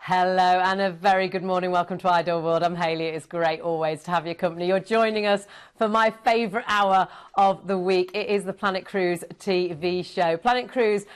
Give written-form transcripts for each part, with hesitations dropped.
Hello and a very good morning. Welcome to Ideal World. I'm Hayley. It's great always to have your company. You're joining us for my favourite hour of the week. It is the Planet Cruise TV show. Planet Cruise,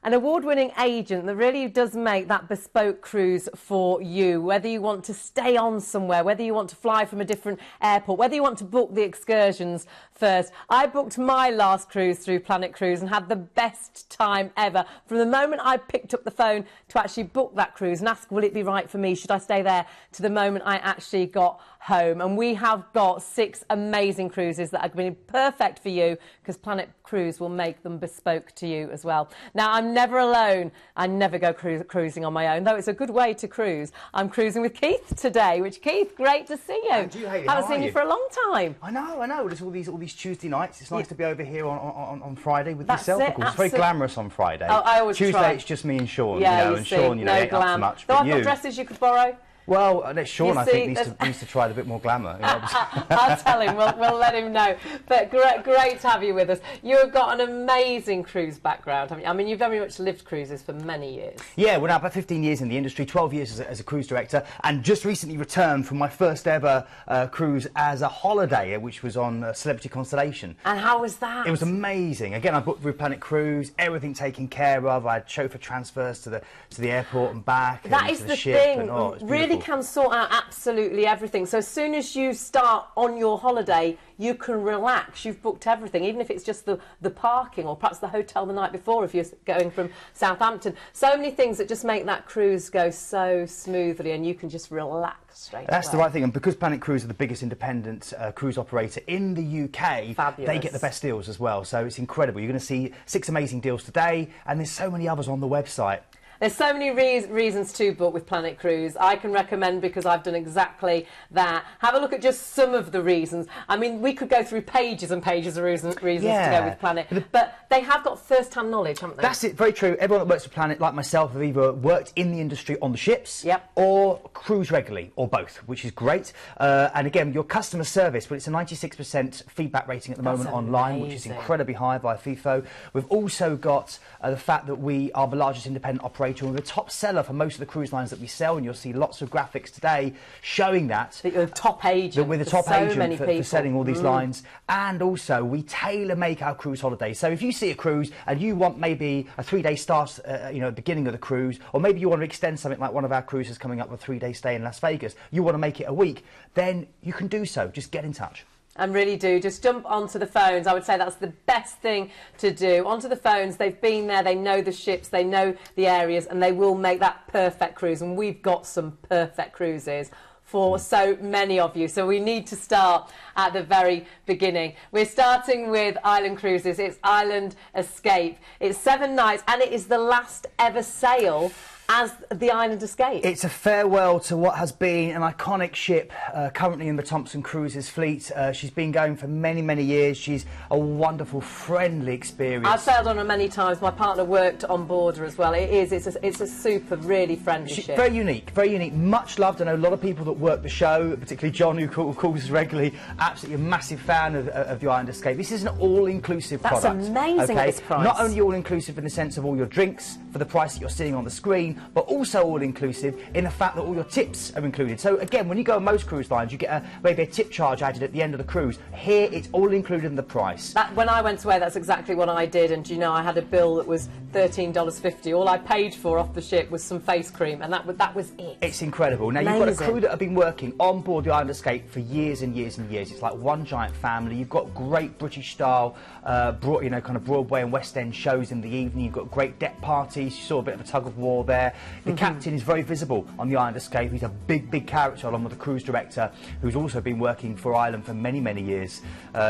an award-winning agent that really does make that bespoke cruise for you. Whether you want to stay on somewhere, whether you want to fly from a different airport, whether you want to book the excursions first. I booked my last cruise through Planet Cruise and had the best time ever. From the moment I picked up the phone to actually book that cruise and ask, will it be right for me? Should I stay there? To the moment I actually got home. And we have got 6 amazing cruises that are going to be perfect for you because Planet Cruise will make them bespoke to you as well. Now, I'm never alone. I never go cruising on my own, though it's a good way to cruise. I'm cruising with Keith today, which, Keith, great to see you. And you, Hayley, haven't seen you for a long time. I know. There's all these Tuesday nights. It's nice to be over here on Friday with That's yourself, it, of course. It's very glamorous on Friday. Oh, I always Tuesday, try. It's just me and Sean, Yeah, and Sean, no ain't up to glam. much. Though But I've got dresses you could borrow. Well, Sean, I think, needs to try a bit more glamour. I'll tell him. We'll let him know. But great to have you with us. You've got an amazing cruise background. I mean, you've very much lived cruises for many years. Yeah, we're now about 15 years in the industry, 12 years as a cruise director, and just recently returned from my first ever cruise as a holiday, which was on Celebrity Constellation. And how was that? It was amazing. Again, I booked through Planet Cruise, everything taken care of. I had chauffeur transfers to the airport and back. That is the thing. Really can sort out absolutely everything. So as soon as you start on your holiday, you can relax. You've booked everything, even if it's just the parking or perhaps the hotel the night before if you're going from Southampton. So many things that just make that cruise go so smoothly and you can just relax straight away. That's the right thing. And because Planet Cruise are the biggest independent cruise operator in the UK, fabulous. They get the best deals as well. So it's incredible. You're going to see 6 amazing deals today, and there's so many others on the website. There's so many reasons to book with Planet Cruise. I can recommend because I've done exactly that. Have a look at just some of the reasons. I mean, we could go through pages and pages of reasons to go with Planet. But they have got first-hand knowledge, haven't they? That's it, very true. Everyone that works for Planet, like myself, have either worked in the industry on the ships or cruise regularly, or both, which is great. And again, your customer service, well, it's a 96% feedback rating at the moment online, which is incredibly high via FIFO. We've also got the fact that we are the largest independent operator. We're the top seller for most of the cruise lines that we sell, and you'll see lots of graphics today showing that. You're the top agent. That we're the top agent for selling all these lines. And also, we tailor-make our cruise holidays. So if you see a cruise and you want maybe a 3-day start, at the beginning of the cruise, or maybe you want to extend something like one of our cruises coming up with a 3-day stay in Las Vegas, you want to make it a week, then you can do so. Just get in touch. And really do. Just jump onto the phones. I would say that's the best thing to do. Onto the phones. They've been there. They know the ships. They know the areas. And they will make that perfect cruise. And we've got some perfect cruises for so many of you. So we need to start at the very beginning. We're starting with Island Cruises. It's Island Escape. It's 7 nights. And it is the last ever sail as the Island Escape. It's a farewell to what has been an iconic ship currently in the Thompson Cruises fleet. She's been going for many, many years. She's a wonderful, friendly experience. I've sailed on her many times. My partner worked on board her as well. It's a super, really friendly ship. Very unique, much loved. I know a lot of people that work the show, particularly John, who calls us regularly, absolutely a massive fan of the Island Escape. This is an all-inclusive product. That's amazing at this price. Not only all-inclusive in the sense of all your drinks for the price that you're seeing on the screen, but also all-inclusive in the fact that all your tips are included. So again, when you go on most cruise lines, you get maybe a tip charge added at the end of the cruise. Here, it's all included in the price. When I went away, that's exactly what I did, and I had a bill that was $13.50. All I paid for off the ship was some face cream, and that was it. It's incredible. Now, you've got a crew that have been working on board the Island Escape for years and years and years. It's like one giant family. You've got great British-style, kind of Broadway and West End shows in the evening. You've got great deck parties. You saw a bit of a tug-of-war there. The captain is very visible on the Island Escape. He's a big character, along with the cruise director, who's also been working for Island for many, many years.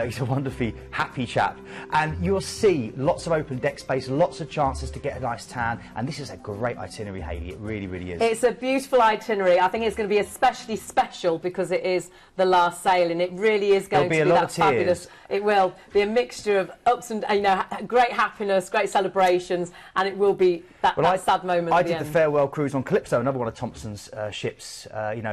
He's a wonderfully happy chap. And you'll see lots of open deck space, lots of chances to get a nice tan. And this is a great itinerary, Hayley. It really, really is. It's a beautiful itinerary. I think it's going to be especially special because it is the last sail, and it really is going to be that fabulous. It will be a mixture of ups and great happiness, great celebrations, and it will be that sad moment. I did the farewell cruise on Calypso, another one of Thompson's ships,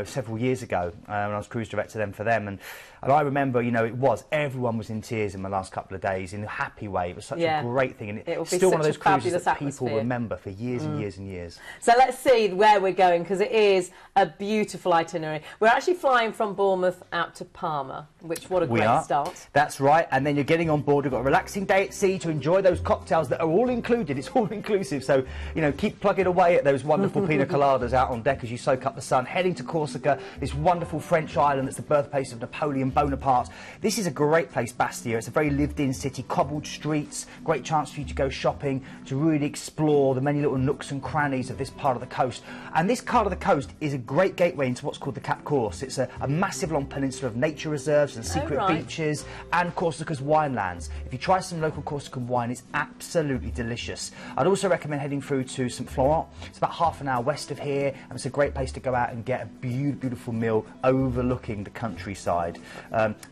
several years ago when I was cruise director then for them, and And I remember, you know, everyone was in tears in the last couple of days in a happy way. It was such a great thing, and it's still one of those cruises that people remember for years and years and years. So let's see where we're going, because it is a beautiful itinerary. We're actually flying from Bournemouth out to Palma, which, what a great start. That's right, and then you're getting on board. We've got a relaxing day at sea to enjoy those cocktails that are all included. It's all inclusive, so, you know, keep plugging away at those wonderful pina coladas out on deck as you soak up the sun. Heading to Corsica, this wonderful French island that's the birthplace of Napoleon Bonaparte. This is a great place, Bastia. It's a very lived-in city, cobbled streets, great chance for you to go shopping, to really explore the many little nooks and crannies of this part of the coast. And this part of the coast is a great gateway into what's called the Cap Corse. It's a massive long peninsula of nature reserves and secret beaches and Corsica's winelands. If you try some local Corsican wine, it's absolutely delicious. I'd also recommend heading through to St Florent. It's about half an hour west of here, and it's a great place to go out and get a beautiful meal overlooking the countryside.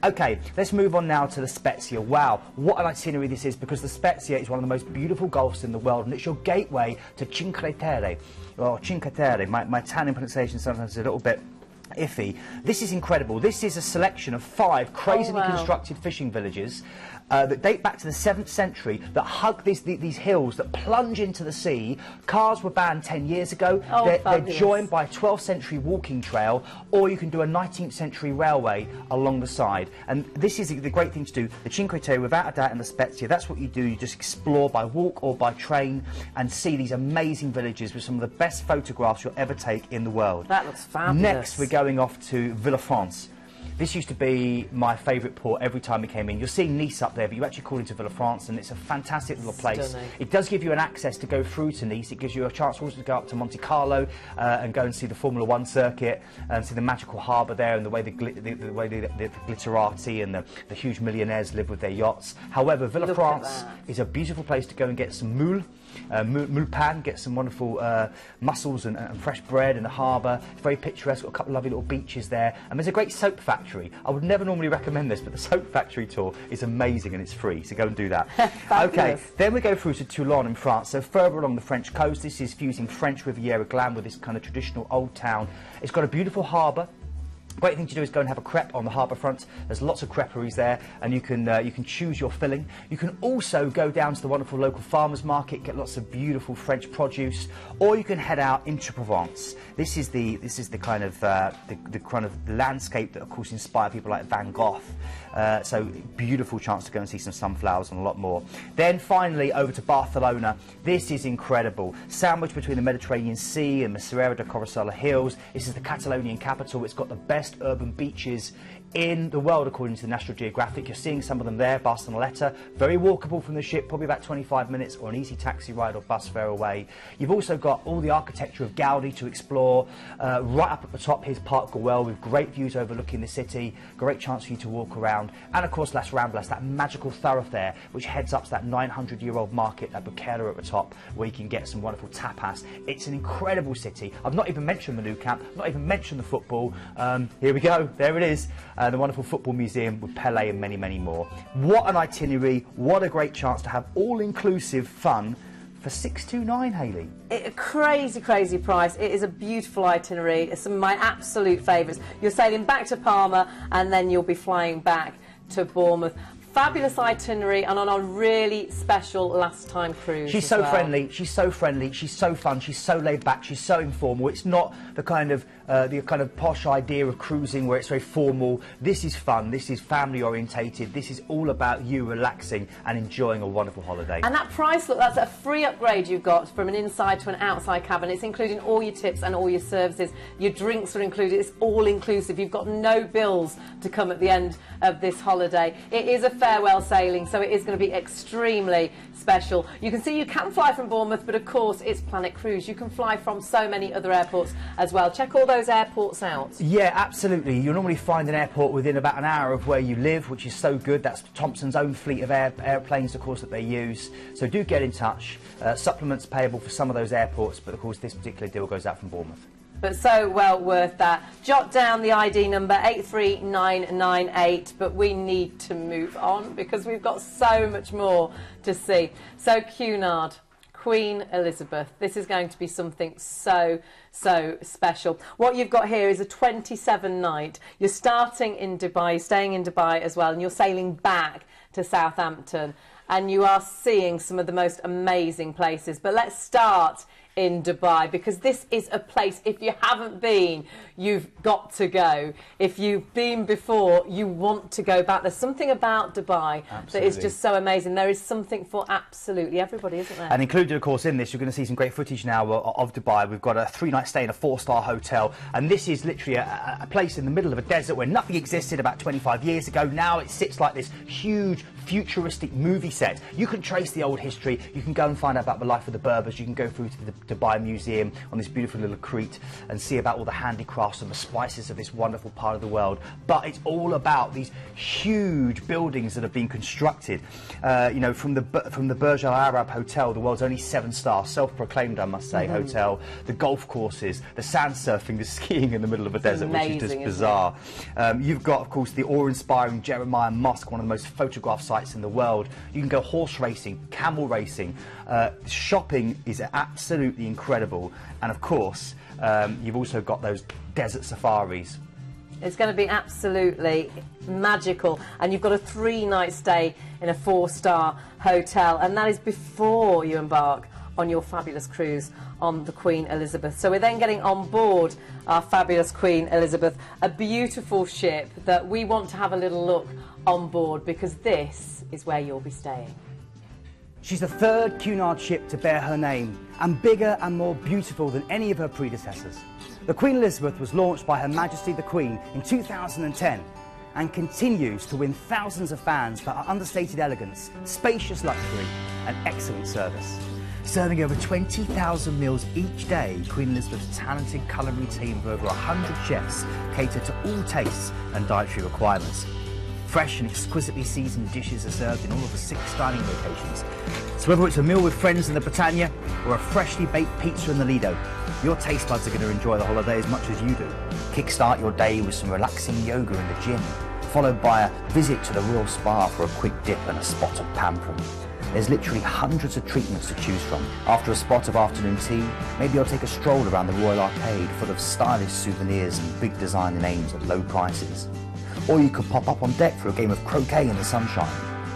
Okay, let's move on now to the Spezia. Wow, what an itinerary this is, because the Spezia is one of the most beautiful gulfs in the world, and it's your gateway to Cinque Terre, or Cinque Terre. My Italian pronunciation sometimes is a little bit iffy. This is incredible. This is a selection of 5 crazily constructed fishing villages that date back to the 7th century, that hug these hills that plunge into the sea. Cars were banned 10 years ago. They're joined by a 12th century walking trail, or you can do a 19th century railway along the side. And this is the great thing to do. The Cinque Terre, without a doubt, in the Spezia, that's what you do. You just explore by walk or by train and see these amazing villages with some of the best photographs you'll ever take in the world. That looks fabulous. Next, we're going off to Villafranche. This used to be my favourite port every time we came in. You're seeing Nice up there, but you actually call into Villafranche, and it's a fantastic little place. Stunning. It does give you an access to go through to Nice. It gives you a chance also to go up to Monte Carlo and go and see the Formula One circuit and see the magical harbour there, and the way the glitterati and the huge millionaires live with their yachts. However, Villafranche is a beautiful place to go and get some moule pan, get some wonderful mussels and fresh bread in the harbour. It's very picturesque, got a couple of lovely little beaches there, and there's a great soap factory. I would never normally recommend this, but the soap factory tour is amazing and it's free, so go and do that. Okay, then we go through to Toulon in France, so further along the French coast. This is fusing French Riviera glam with this kind of traditional old town. It's got a beautiful harbour. Great thing to do is go and have a crepe on the harbour front. There's lots of creperies there, and you can choose your filling. You can also go down to the wonderful local farmers market, get lots of beautiful French produce, or you can head out into Provence. This is the kind of landscape that, of course, inspired people like Van Gogh. So beautiful chance to go and see some sunflowers and a lot more. Then finally over to Barcelona. This is incredible. Sandwiched between the Mediterranean Sea and the Sierra de Corozal Hills. This is the Catalonian capital. It's got the best urban beaches in the world, according to the National Geographic. You're seeing some of them there. Barceloneta, very walkable from the ship, probably about 25 minutes, or an easy taxi ride or bus fare away. You've also got all the architecture of Gaudi to explore. Right up at the top, here's Park Güell with great views overlooking the city, great chance for you to walk around. And of course, Las Ramblas, that magical thoroughfare which heads up to that 900-year-old market at Bucera at the top, where you can get some wonderful tapas. It's an incredible city. I've not even mentioned the Nou Camp, not even mentioned the football. Here we go, there it is. The wonderful football museum with Pelé and many, many more. What an itinerary, what a great chance to have all-inclusive fun for $629, Hayley. A crazy, crazy price. It is a beautiful itinerary. It's some of my absolute favourites. You're sailing back to Palma, and then you'll be flying back to Bournemouth. Fabulous itinerary, and on a really special last time cruise. She's so friendly, she's so friendly, she's so fun, she's so laid back, she's so informal. It's not the kind of posh idea of cruising where it's very formal. This is fun, this is family orientated, this is all about you relaxing and enjoying a wonderful holiday. And that price, look, that's a free upgrade you've got from an inside to an outside cabin. It's including all your tips and all your services. Your drinks are included. It's all inclusive. You've got no bills to come at the end of this holiday. It is a farewell sailing, so it is going to be extremely special. You can see you can fly from Bournemouth, but of course it's Planet Cruise. You can fly from so many other airports as well. Check all those airports out. Yeah, absolutely. You'll normally find an airport within about an hour of where you live, which is so good. That's Thompson's own fleet of airplanes, of course, that they use. So do get in touch. Supplements payable for some of those airports, but of course this particular deal goes out from Bournemouth. But so well worth that. Jot down the ID number 83998, but we need to move on because we've got so much more to see. So Cunard, Queen Elizabeth. This is going to be something so special. What you've got here is a 27-night. You're starting in Dubai, you're staying in Dubai as well, and you're sailing back to Southampton, and you are seeing some of the most amazing places. But let's start in Dubai, because this is a place, if you haven't been, you've got to go. If you've been before, you want to go back. There's something about Dubai that is just so amazing. There is something for absolutely everybody, isn't there? And included, of course, in this, you're going to see some great footage now of Dubai. We've got a 3-night stay in a 4-star hotel, and this is literally a place in the middle of a desert where nothing existed about 25 years ago. Now it sits like this huge futuristic movie set. You can trace the old history, you can go and find out about the life of the Berbers, you can go through to the Dubai Museum on this beautiful little Crete and see about all the handicrafts and the spices of this wonderful part of the world. But it's all about these huge buildings that have been constructed, you know, from the Burj Al Arab Hotel, the world's only 7-star, self-proclaimed, I must say, hotel, the golf courses, the sand surfing, the skiing in the middle of a desert, which is just bizarre. You've got, of course, the awe-inspiring Jeremiah Mosque, one of the most photographed sites in the world. You can go horse racing, camel racing, shopping is absolutely incredible, and of course you've also got those desert safaris. It's going to be absolutely magical, and you've got a 3-night stay in a 4-star hotel, and that is before you embark on your fabulous cruise on the Queen Elizabeth. So we're then getting on board our fabulous Queen Elizabeth, a beautiful ship that we want to have a little look on board, because this is where you'll be staying. She's the 3rd Cunard ship to bear her name, and bigger and more beautiful than any of her predecessors. The Queen Elizabeth was launched by Her Majesty the Queen in 2010 and continues to win thousands of fans for her understated elegance, spacious luxury and excellent service. Serving over 20,000 meals each day, Queen Elizabeth's talented culinary team of over 100 chefs cater to all tastes and dietary requirements. Fresh and exquisitely seasoned dishes are served in all of the 6 dining locations. So whether it's a meal with friends in the Britannia or a freshly baked pizza in the Lido, your taste buds are going to enjoy the holiday as much as you do. Kickstart your day with some relaxing yoga in the gym, followed by a visit to the Royal Spa for a quick dip and a spot of pampering. There's literally hundreds of treatments to choose from. After a spot of afternoon tea, maybe you'll take a stroll around the Royal Arcade full of stylish souvenirs and big designer names at low prices. Or you could pop up on deck for a game of croquet in the sunshine.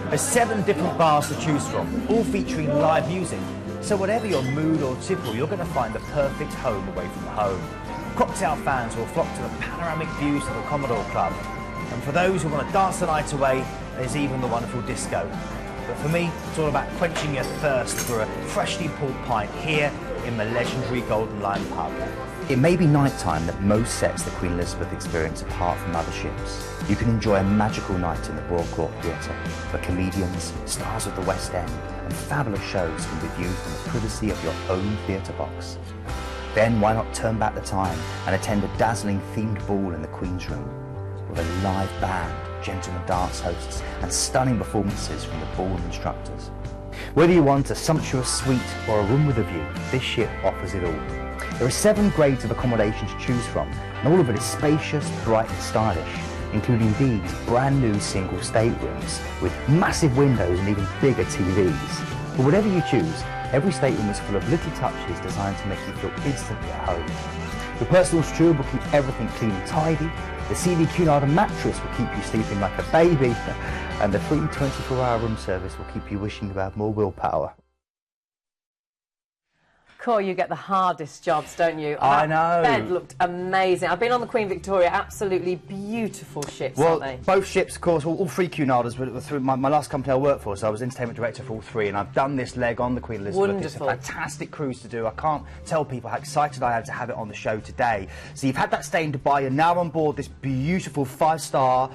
There's 7 different bars to choose from, all featuring live music. So whatever your mood or tipple, you're going to find the perfect home away from home. Cocktail fans will flock to the panoramic views of the Commodore Club. And for those who want to dance the night away, there's even the wonderful disco. But for me, it's all about quenching your thirst for a freshly pulled pint here in the legendary Golden Lion pub. It may be night time that most sets the Queen Elizabeth experience apart from other ships. You can enjoy a magical night in the Royal Court Theatre, where comedians, stars of the West End and fabulous shows can be viewed from the privacy of your own theatre box. Then why not turn back the time and attend a dazzling themed ball in the Queen's Room, with a live band, gentlemen dance hosts and stunning performances from the ballroom instructors. Whether you want a sumptuous suite or a room with a view, this ship offers it all. There are 7 grades of accommodation to choose from, and all of it is spacious, bright and stylish, including these brand new single staterooms with massive windows and even bigger TVs. But whatever you choose, every stateroom is full of little touches designed to make you feel instantly at home. Your personal steward will keep everything clean and tidy, the CD Cunard mattress will keep you sleeping like a baby, and the free 24-hour room service will keep you wishing you had more willpower. Cool, you get the hardest jobs, don't you? I know. That bed looked amazing. I've been on the Queen Victoria, absolutely beautiful ships, aren't they? Both ships, of course, all 3 Cunarders were through my last company I worked for, so I was entertainment director for all 3, and I've done this leg on the Queen Elizabeth. Wonderful. It's a fantastic cruise to do. I can't tell people how excited I am to have it on the show today. So you've had that stay in Dubai, you're now on board this beautiful 5-star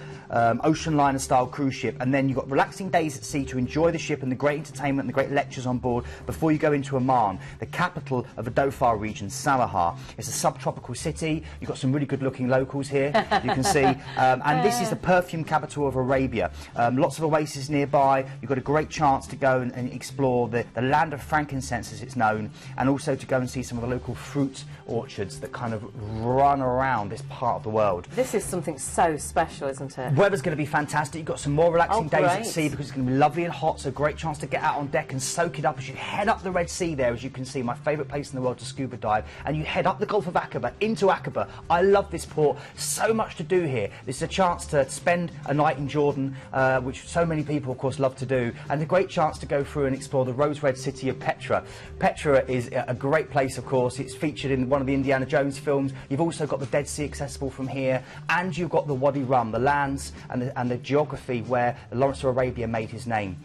ocean liner style cruise ship, and then you've got relaxing days at sea to enjoy the ship and the great entertainment and the great lectures on board before you go into Amman, the capital of the Dhofar region, Salaha. It's a subtropical city. You've got some really good looking locals here, you can see, and this is the perfume capital of Arabia. Lots of oases nearby. You've got a great chance to go and explore the land of frankincense, as it's known, and also to go and see some of the local fruit orchards that kind of run around this part of the world. This is something so special, isn't it? Weather's going to be fantastic. You've got some more relaxing days great. at sea because it's going to be lovely and hot, so great chance to get out on deck and soak it up as you head up the Red Sea there, as you can see, my favourite place in the world to scuba dive, and you head up the Gulf of Aqaba into Aqaba. I love this port. So much to do here. This is a chance to spend a night in Jordan, which so many people, of course, love to do, and a great chance to go through and explore the rose-red city of Petra. Petra is a great place, of course. It's featured in one of the Indiana Jones films. You've also got the Dead Sea accessible from here, and you've got the Wadi Rum, the lands and the geography where Lawrence of Arabia made his name.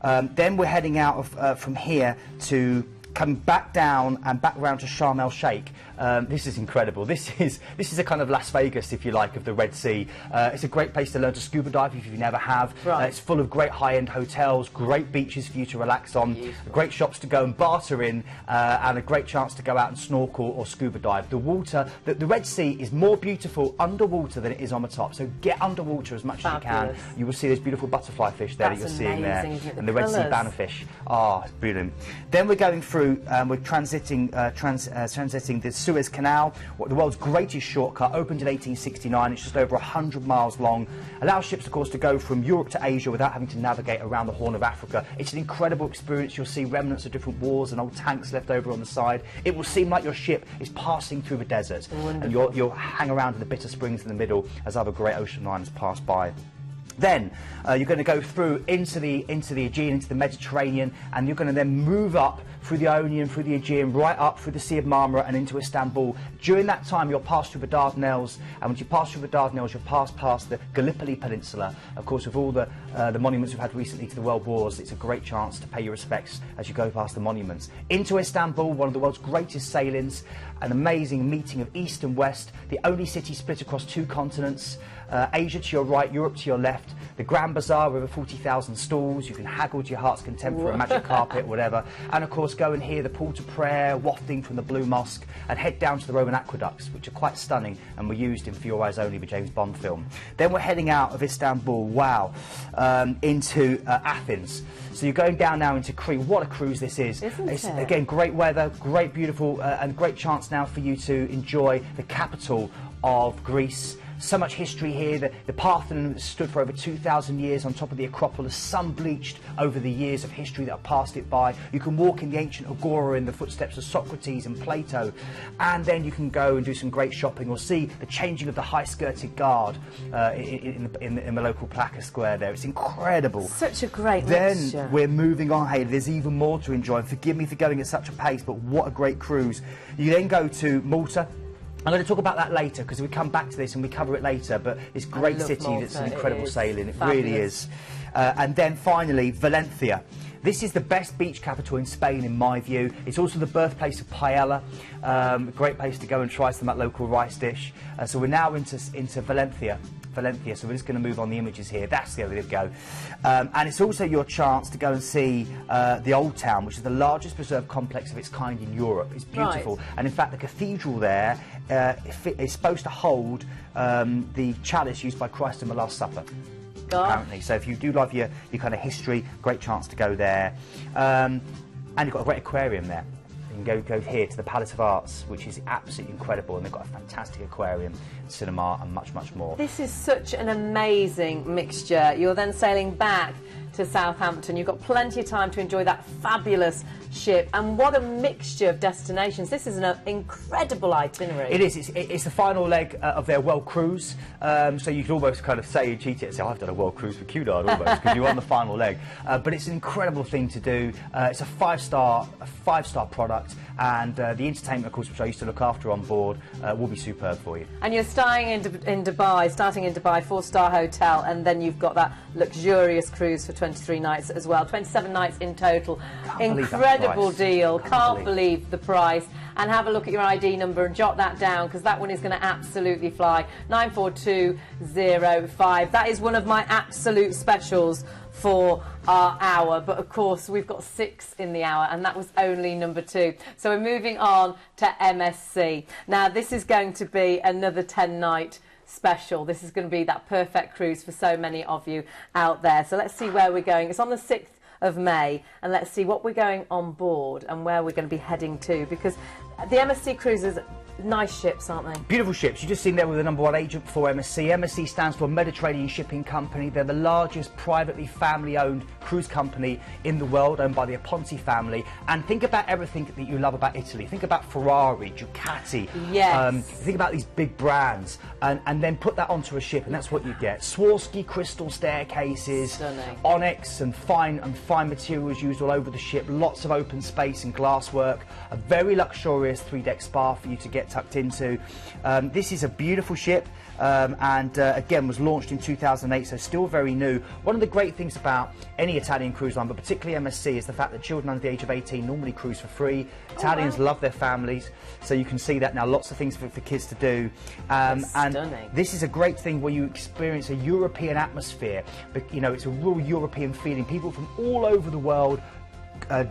Then we're heading out from here to come back down and back round to Sharm el Sheikh. This is incredible. This is a kind of Las Vegas, if you like, of the Red Sea. It's a great place to learn to scuba dive if you never have. Right. It's full of great high-end hotels, great beaches for you to relax on, great shops to go and barter in, and a great chance to go out and snorkel or scuba dive. The water, the Red Sea is more beautiful underwater than it is on the top, so get underwater as much as you can. You will see those beautiful butterfly fish there that you're seeing there, and the Red Sea bannerfish. Ah, it's brilliant. Then we're going through, we're transiting the Suez Canal, the world's greatest shortcut, opened in 1869. It's just over 100 miles long. Allows ships, of course, to go from Europe to Asia without having to navigate around the Horn of Africa. It's an incredible experience. You'll see remnants of different wars and old tanks left over on the side. It will seem like your ship is passing through the desert, and you'll hang around in the bitter springs in the middle as other great ocean liners pass by. Then you're going to go through into the Aegean, into the Mediterranean, and you're going to then move up through the Ionian, through the Aegean, right up through the Sea of Marmara and into Istanbul. During that time, you'll pass through the Dardanelles, and once you pass through the Dardanelles, you'll pass past the Gallipoli Peninsula. Of course, with all the monuments we've had recently to the world wars, it's a great chance to pay your respects as you go past the monuments. Into Istanbul, one of the world's greatest sailings, an amazing meeting of East and West, the only city split across two continents. Asia to your right, Europe to your left, the Grand Bazaar with over 40,000 stalls. You can haggle to your heart's content for a magic carpet, whatever. And of course, go and hear the call to prayer wafting from the Blue Mosque, and head down to the Roman aqueducts, which are quite stunning and were used in For Your Eyes Only, the James Bond film. Then we're heading out of Istanbul, into Athens. So you're going down now into Crete. What a cruise this is. Isn't it? Again, great weather, great, beautiful, and great chance now for you to enjoy the capital of Greece. So much history here. The Parthenon stood for over 2,000 years on top of the Acropolis, sun-bleached over the years of history that have passed it by. You can walk in the ancient Agora in the footsteps of Socrates and Plato, and then you can go and do some great shopping or see the changing of the high-skirted guard in the local Plaka Square there. It's incredible. Such a great Then mixture. we're moving on, Hayley. There's even more to enjoy. And forgive me for going at such a pace, but what a great cruise. You then go to Malta. I'm going to talk about that later because we come back to this and we cover it later, but this great city that's an incredible sailing, it really is. And then finally, Valencia. This is the best beach capital in Spain, in my view. It's also the birthplace of paella, a great place to go and try some of that local rice dish. So we're now into Valencia, so we're just going to move on the images here. That's the way to go. And it's also your chance to go and see the Old Town, which is the largest preserved complex of its kind in Europe. It's beautiful. Right. And in fact, the cathedral there is supposed to hold the chalice used by Christ in the Last Supper. Apparently. So if you do love your kind of history, great chance to go there. And you've got a great aquarium there. You can go here to the Palace of Arts, which is absolutely incredible, and they've got a fantastic aquarium, cinema, and much, much more. This is such an amazing mixture. You're then sailing back to Southampton. You've got plenty of time to enjoy that fabulous ship, and what a mixture of destinations. This is an incredible itinerary. It is. It's the final leg of their world cruise, so you could almost kind of say, cheat it and say, I've done a world cruise with Cunard almost, because you're on the final leg. But it's an incredible thing to do. It's a five-star product, and the entertainment, of course, which I used to look after on board, will be superb for you. And you're starting in Dubai, 4-star hotel, and then you've got that luxurious cruise for 23 nights as well, 27 nights in total. Incredible deal. Can't believe the price. And have a look at your ID number and jot that down, because that one is going to absolutely fly. 94205. That is one of my absolute specials for our hour, but of course we've got 6 in the hour, and that was only number 2. So we're moving on to MSC. Now this is going to be another 10-night special. This is going to be that perfect cruise for so many of you out there. So let's see where we're going. It's on the 6th of May, and let's see what we're going on board and where we're going to be heading to, because the MSC Cruises Nice ships, aren't they? Beautiful ships. You've just seen there with the #1 agent for MSC. MSC stands for Mediterranean Shipping Company. They're the largest privately family-owned cruise company in the world, owned by the Aponte family. And think about everything that you love about Italy. Think about Ferrari, Ducati. Yes. Think about these big brands, and then put that onto a ship, and that's what you get. Swarovski crystal staircases, stunning. Onyx and fine materials used all over the ship. Lots of open space and glasswork. A very luxurious 3-deck spa for you to get tucked into. This is a beautiful ship, and again was launched in 2008, so still very new. One of the great things about any Italian cruise line, but particularly MSC, is the fact that children under the age of 18 normally cruise for free. Italians love their families, so you can see that now. Lots of things for kids to do, and this is a great thing where you experience a European atmosphere. But you know, it's a real European feeling. People from all over the world.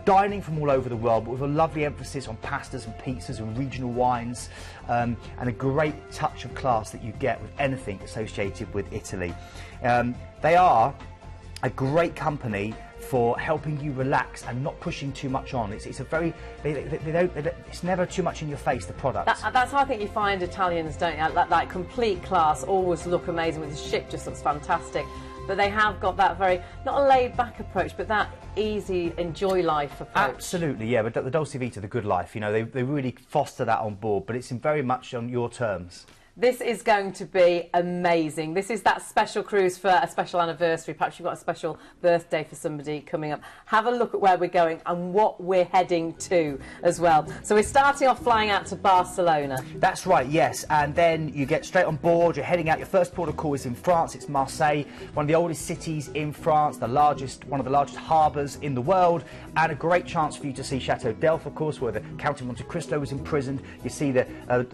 Dining from all over the world, but with a lovely emphasis on pastas and pizzas and regional wines, and a great touch of class that you get with anything associated with Italy. They are a great company for helping you relax and not pushing too much on. It's a very, it's never too much in your face, the product. That's how I think you find Italians, don't you? That complete class, always look amazing. With the ship, just looks fantastic. But they have got that very, not a laid-back approach, but that easy, enjoy life approach. Absolutely, yeah, but the Dolce Vita, the good life, you know, they really foster that on board, but it's very much on your terms. This is going to be amazing. This is that special cruise for a special anniversary. Perhaps you've got a special birthday for somebody coming up. Have a look at where we're going and what we're heading to as well. So we're starting off flying out to Barcelona. That's right, yes. And then you get straight on board. You're heading out. Your first port of call is in France. It's Marseille, one of the oldest cities in France, one of the largest harbours in the world, and a great chance for you to see Chateau d'Elf, of course, where the Count of Monte Cristo was imprisoned. You see the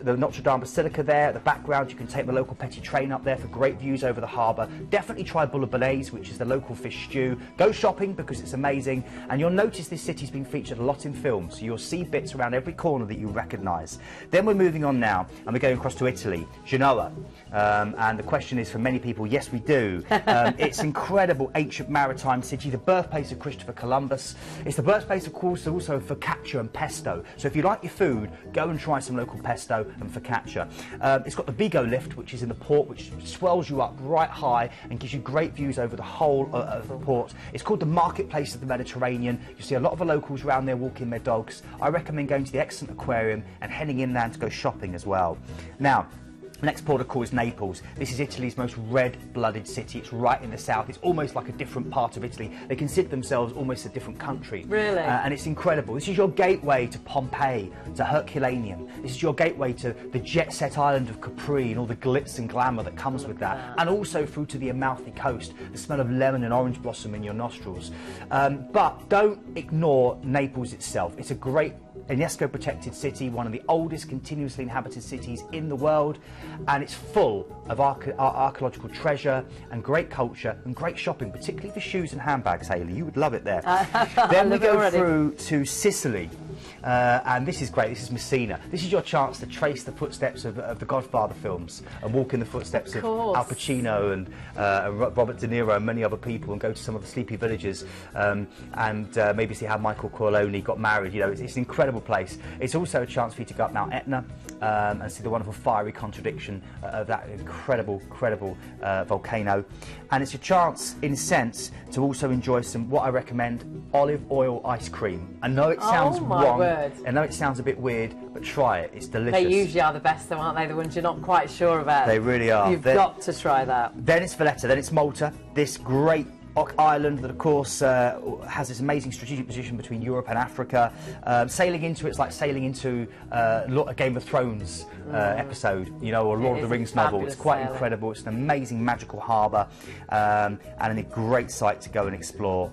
Notre Dame Basilica there. The background, you can take the local Petit train up there for great views over the harbour. Definitely try bouillabaisse, which is the local fish stew. Go shopping because it's amazing, and you'll notice this city's been featured a lot in films, so you'll see bits around every corner that you recognise. Then we're moving on now, and we're going across to Italy, Genoa, and the question is for many people, yes we do. It's incredible ancient maritime city, the birthplace of Christopher Columbus. It's the birthplace, of course, also of focaccia and pesto. So if you like your food, go and try some local pesto and focaccia. It's got the Vigo lift, which is in the port, which swells you up right high and gives you great views over the whole of the port. It's called the Marketplace of the Mediterranean. You see a lot of the locals around there walking their dogs. I recommend going to the excellent aquarium and heading inland to go shopping as well. Now, next port of call is Naples. This is Italy's most red-blooded city. It's right in the south. It's almost like a different part of Italy. They consider themselves almost a different country. Really? And it's incredible. This is your gateway to Pompeii, to Herculaneum. This is your gateway to the jet-set island of Capri and all the glitz and glamour that comes with that. And also through to the Amalfi Coast, the smell of lemon and orange blossom in your nostrils. But don't ignore Naples itself. It's a great UNESCO-protected city, one of the oldest continuously inhabited cities in the world, and it's full of archaeological treasure and great culture and great shopping, particularly for shoes and handbags, Hayley. You would love it there. Then we go through to Sicily, and this is great. This is Messina. This is your chance to trace the footsteps of the Godfather films and walk in the footsteps of Al Pacino and Robert De Niro and many other people, and go to some of the sleepy villages and maybe see how Michael Corleone got married. You know, it's an incredible place. It's also a chance for you to go up Mount Etna and see the wonderful fiery contradiction of that incredible volcano. And it's a chance, in a sense, to also enjoy some, what I recommend, olive oil ice cream. I know it sounds wrong, I know it sounds a bit weird, but try it, it's delicious. They usually are the best though, aren't they? The ones you're not quite sure about. They really are. You've got to try that. Then it's Valletta, then it's Malta, this great island that, of course, has this amazing strategic position between Europe and Africa. Sailing into it's like sailing into a Game of Thrones episode, you know, or Lord of the Rings novel. It's quite incredible. It's an amazing magical harbour and a great site to go and explore.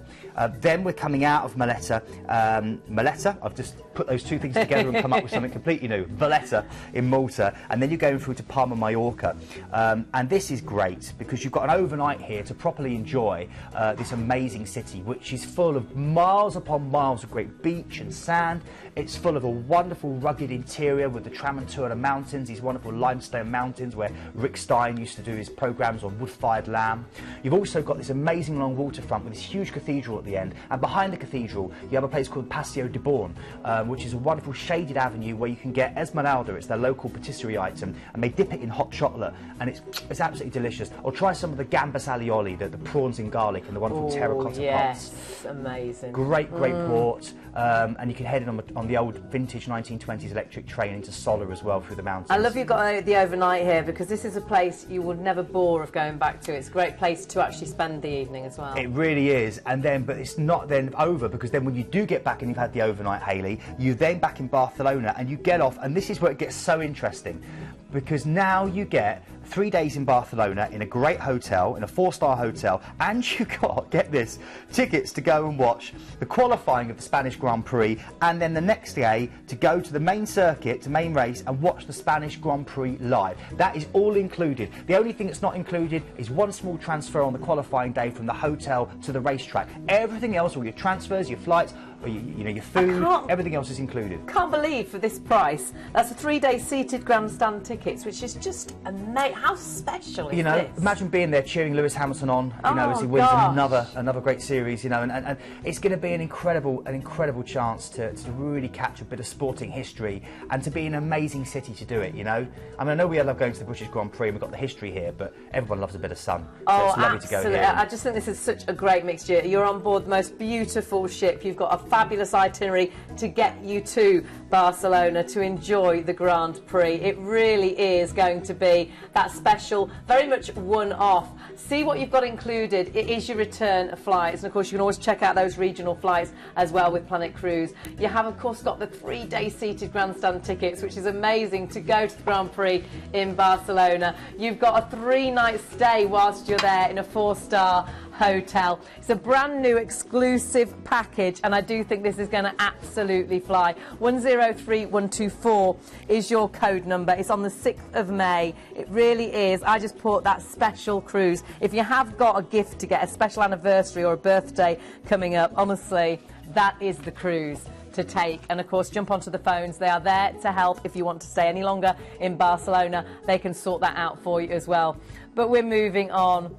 Then we're coming out of Valletta. I've just put those two things together and come up with something completely new. Valletta in Malta, and then you're going through to Palma, Mallorca. And this is great because you've got an overnight here to properly enjoy this amazing city, which is full of miles upon miles of great beach and sand. It's full of a wonderful rugged interior with the Tramontana Mountains, these wonderful limestone mountains where Rick Stein used to do his programmes on wood-fired lamb. You've also got this amazing long waterfront with this huge cathedral at the end, and behind the cathedral you have a place called Paseo de Born, which is a wonderful shaded avenue where you can get Esmeralda, it's their local patisserie item, and they dip it in hot chocolate, and it's absolutely delicious. Or try some of the gambas alioli, the prawns in garlic and the wonderful terracotta pots. Yes, amazing. Great port, and you can head in on the old vintage 1920s electric train into Sola as well through the mountains. I love you've got the overnight here, because this is a place you would never bore of going back to. It's a great place to actually spend the evening as well. It really is, but it's not then over, because then when you do get back and you've had the overnight, Hayley, you're then back in Barcelona and you get off, and this is where it gets so interesting, because now you get 3 days in Barcelona in a great hotel, in a 4-star hotel, and you got, get this, tickets to go and watch the qualifying of the Spanish Grand Prix, and then the next day to go to the main circuit, to main race, and watch the Spanish Grand Prix live. That is all included. The only thing that's not included is one small transfer on the qualifying day from the hotel to the racetrack. Everything else, all your transfers, your flights, or your food, everything else is included. Can't believe for this price, that's a 3-day seated grandstand tickets, which is just amazing. How special is this? Imagine being there cheering Lewis Hamilton on, as he wins another great series, and it's going to be an incredible chance to really catch a bit of sporting history and to be an amazing city to do it, I mean, I know we love going to the British Grand Prix and we've got the history here, but everyone loves a bit of sun, so it's lovely to go here. I just think this is such a great mixture. You're on board the most beautiful ship, you've got a fabulous itinerary to get you to Barcelona to enjoy the Grand Prix. It really is going to be that special, very much one-off. See what you've got included. It is your return flights, and of course you can always check out those regional flights as well with Planet Cruise. You have of course got the 3-day seated grandstand tickets, which is amazing, to go to the Grand Prix in Barcelona. You've got a 3-night stay whilst you're there in a 4-star hotel. It's a brand new exclusive package, and I do think this is going to absolutely fly. 103124 is your code number. It's on the 6th of May. It really is. I just put that special cruise. If you have got a gift to get, a special anniversary or a birthday coming up, honestly, that is the cruise to take. And of course, jump onto the phones. They are there to help. If you want to stay any longer in Barcelona, they can sort that out for you as well. But we're moving on.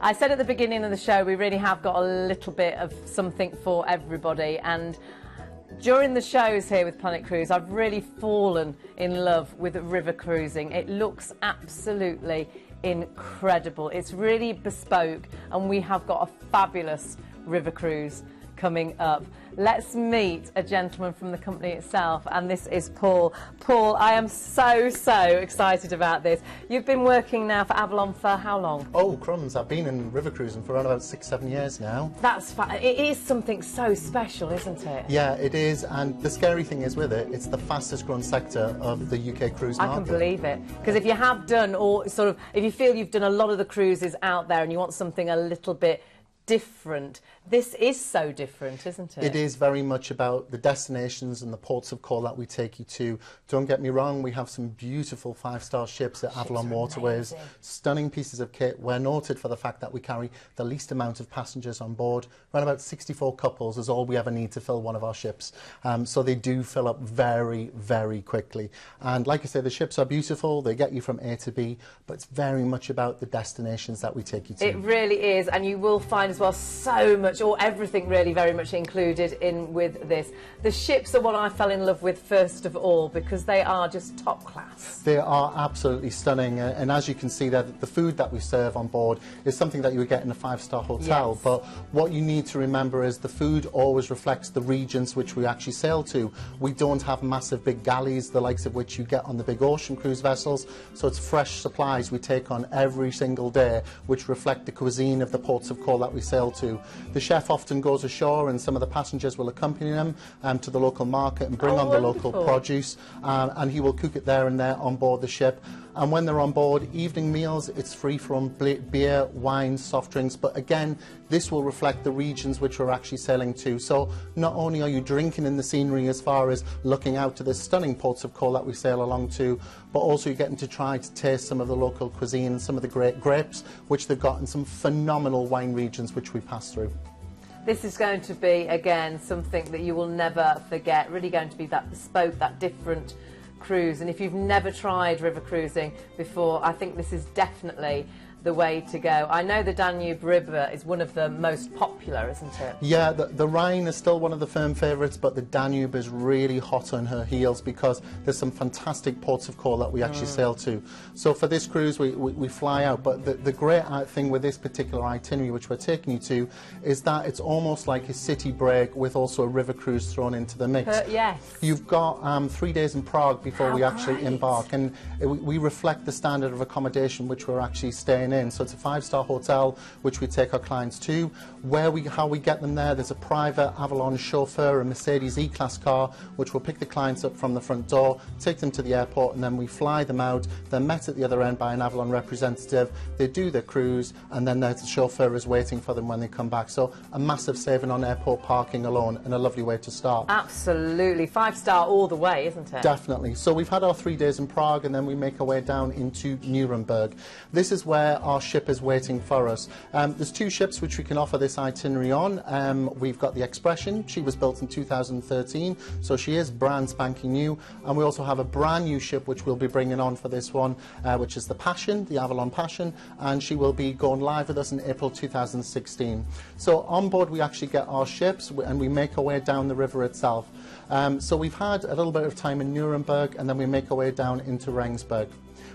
I said at the beginning of the show, we really have got a little bit of something for everybody, and during the shows here with Planet Cruise, I've really fallen in love with river cruising. It looks absolutely incredible. It's really bespoke, and we have got a fabulous river cruise coming up. Let's meet a gentleman from the company itself, and this is Paul. Paul, I am so excited about this. You've been working now for Avalon for how long? Oh, crumbs. I've been in river cruising for around about 6-7 years now. That's it is something so special, isn't it? Yeah, it is, and the scary thing is with it, it's the fastest growing sector of the UK cruise market. I can believe it, because if you have done, or sort of, if you feel you've done a lot of the cruises out there and you want something a little bit different, this is so different, isn't it? It is very much about the destinations and the ports of call that we take you to. Don't get me wrong, we have some beautiful 5-star ships at Avalon Waterways, stunning pieces of kit. We're noted for the fact that we carry the least amount of passengers on board. Around about 64 couples is all we ever need to fill one of our ships. So they do fill up very quickly. And like I say, the ships are beautiful, they get you from A to B, but it's very much about the destinations that we take you to. It really is, and you will find as well so much, or everything really very much included in with this. The ships are what I fell in love with first of all, because they are just top class. They are absolutely stunning, and as you can see there, the food that we serve on board is something that you would get in a 5-star hotel. Yes. But what you need to remember is the food always reflects the regions which we actually sail to. We don't have massive big galleys, the likes of which you get on the big ocean cruise vessels, so it's fresh supplies we take on every single day, which reflect the cuisine of the ports of call that we sail to. The chef often goes ashore, and some of the passengers will accompany them to the local market and bring on the local produce, and he will cook it there and there on board the ship. And when they're on board, evening meals, it's free from beer, wine, soft drinks, but again, this will reflect the regions which we're actually sailing to. So not only are you drinking in the scenery as far as looking out to the stunning ports of call that we sail along to, but also you're getting to try to taste some of the local cuisine, some of the great grapes, which they've got in some phenomenal wine regions regions which we pass through. This is going to be, again, something that you will never forget. Really going to be that bespoke, that different cruise. And if you've never tried river cruising before, I think this is definitely the way to go. I know the Danube River is one of the most popular, isn't it? Yeah, the Rhine is still one of the firm favourites, but the Danube is really hot on her heels because there's some fantastic ports of call that we actually sail to. So for this cruise, we fly out, but the great thing with this particular itinerary which we're taking you to is that it's almost like a city break with also a river cruise thrown into the mix. Yes. You've got 3 days in Prague before How we actually great. embark, and we reflect the standard of accommodation which we're actually staying in. So it's a 5-star hotel which we take our clients to. How we get them there's a private Avalon chauffeur, a Mercedes E-Class car which will pick the clients up from the front door, take them to the airport, and then we fly them out. They're met at the other end by an Avalon representative. They do their cruise, and then the chauffeur is waiting for them when they come back. So a massive saving on airport parking alone, and a lovely way to start. Absolutely. 5-star all the way, isn't it? Definitely. So we've had our 3 days in Prague, and then we make our way down into Nuremberg. This is where our ship is waiting for us. There's 2 ships which we can offer this itinerary on. We've got the Expression. She was built in 2013, so she is brand spanking new. And we also have a brand new ship which we'll be bringing on for this one, which is the Passion, the Avalon Passion, and she will be going live with us in April 2016. So on board we actually get our ships and we make our way down the river itself. So we've had a little bit of time in Nuremberg, and then we make our way down into Regensburg.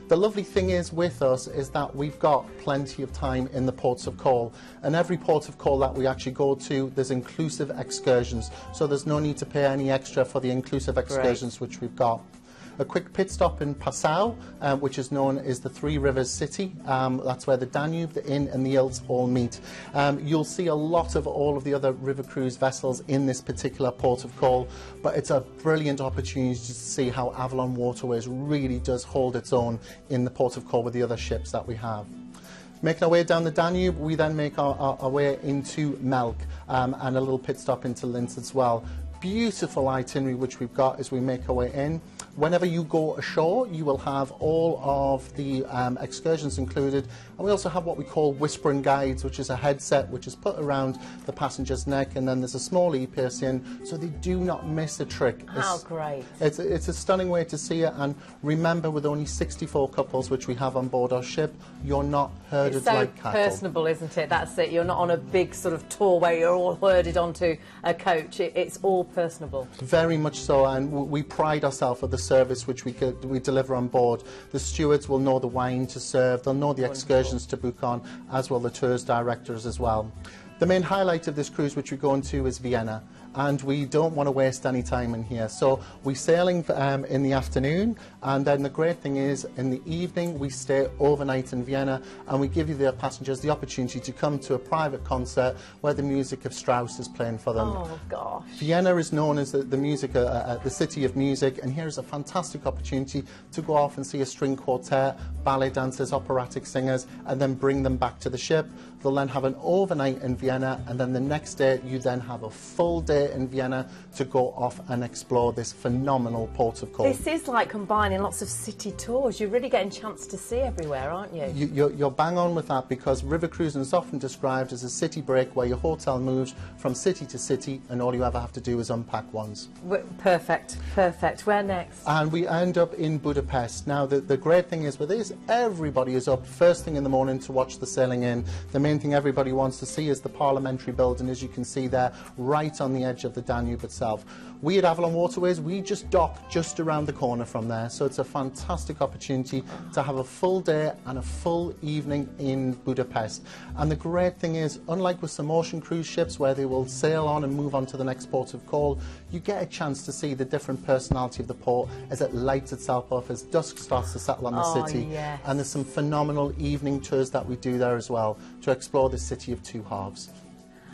The lovely thing is with us is that we've got plenty of time in the ports of call, and every port of call that we actually go to, there's inclusive excursions, so there's no need to pay any extra for the inclusive excursions which we've got. A quick pit stop in Passau, which is known as the Three Rivers City. That's where the Danube, the Inn and the Ilz all meet. You'll see a lot of all of the other river cruise vessels in this particular port of call, but it's a brilliant opportunity to see how Avalon Waterways really does hold its own in the port of call with the other ships that we have. Making our way down the Danube, we then make our way into Melk, and a little pit stop into Linz as well. Beautiful itinerary which we've got as we make our way in. Whenever you go ashore, you will have all of the excursions included, and we also have what we call whispering guides, which is a headset which is put around the passenger's neck, and then there's a small earpiece in, so they do not miss a trick. How great. It's a stunning way to see it, and remember, with only 64 couples which we have on board our ship, you're not herded like cattle. It's so personable, isn't it? That's it. You're not on a big sort of tour where you're all herded onto a coach. It's all personable. Very much so, and we pride ourselves on the service which we deliver on board. The stewards will know the wine to serve, they'll know the excursions to book on, as will the tours directors as well. The main highlight of this cruise which we're going to is Vienna, and we don't want to waste any time in here. So we're sailing in the afternoon, and then the great thing is in the evening we stay overnight in Vienna, and we give you the passengers the opportunity to come to a private concert where the music of Strauss is playing for them. Oh gosh. Vienna is known as the city of music, and here's a fantastic opportunity to go off and see a string quartet, ballet dancers, operatic singers, and then bring them back to the ship. They'll then have an overnight in Vienna, and then the next day you then have a full day in Vienna to go off and explore this phenomenal port of call. This is like combining lots of city tours. You're really getting a chance to see everywhere, aren't you? You're bang on with that, because river cruising is often described as a city break where your hotel moves from city to city and all you ever have to do is unpack once. Perfect, perfect. Where next? And we end up in Budapest. Now the great thing is with this, everybody is up first thing in the morning to watch the sailing in. The main thing everybody wants to see is the parliamentary building, as you can see there, right on the edge of the Danube itself. We at Avalon Waterways, we just dock just around the corner from there, so it's a fantastic opportunity to have a full day and a full evening in Budapest. And the great thing is, unlike with some ocean cruise ships where they will sail on and move on to the next port of call, you get a chance to see the different personality of the port as it lights itself up, as dusk starts to settle on the city. Yes. And there's some phenomenal evening tours that we do there as well to explore the city of two halves.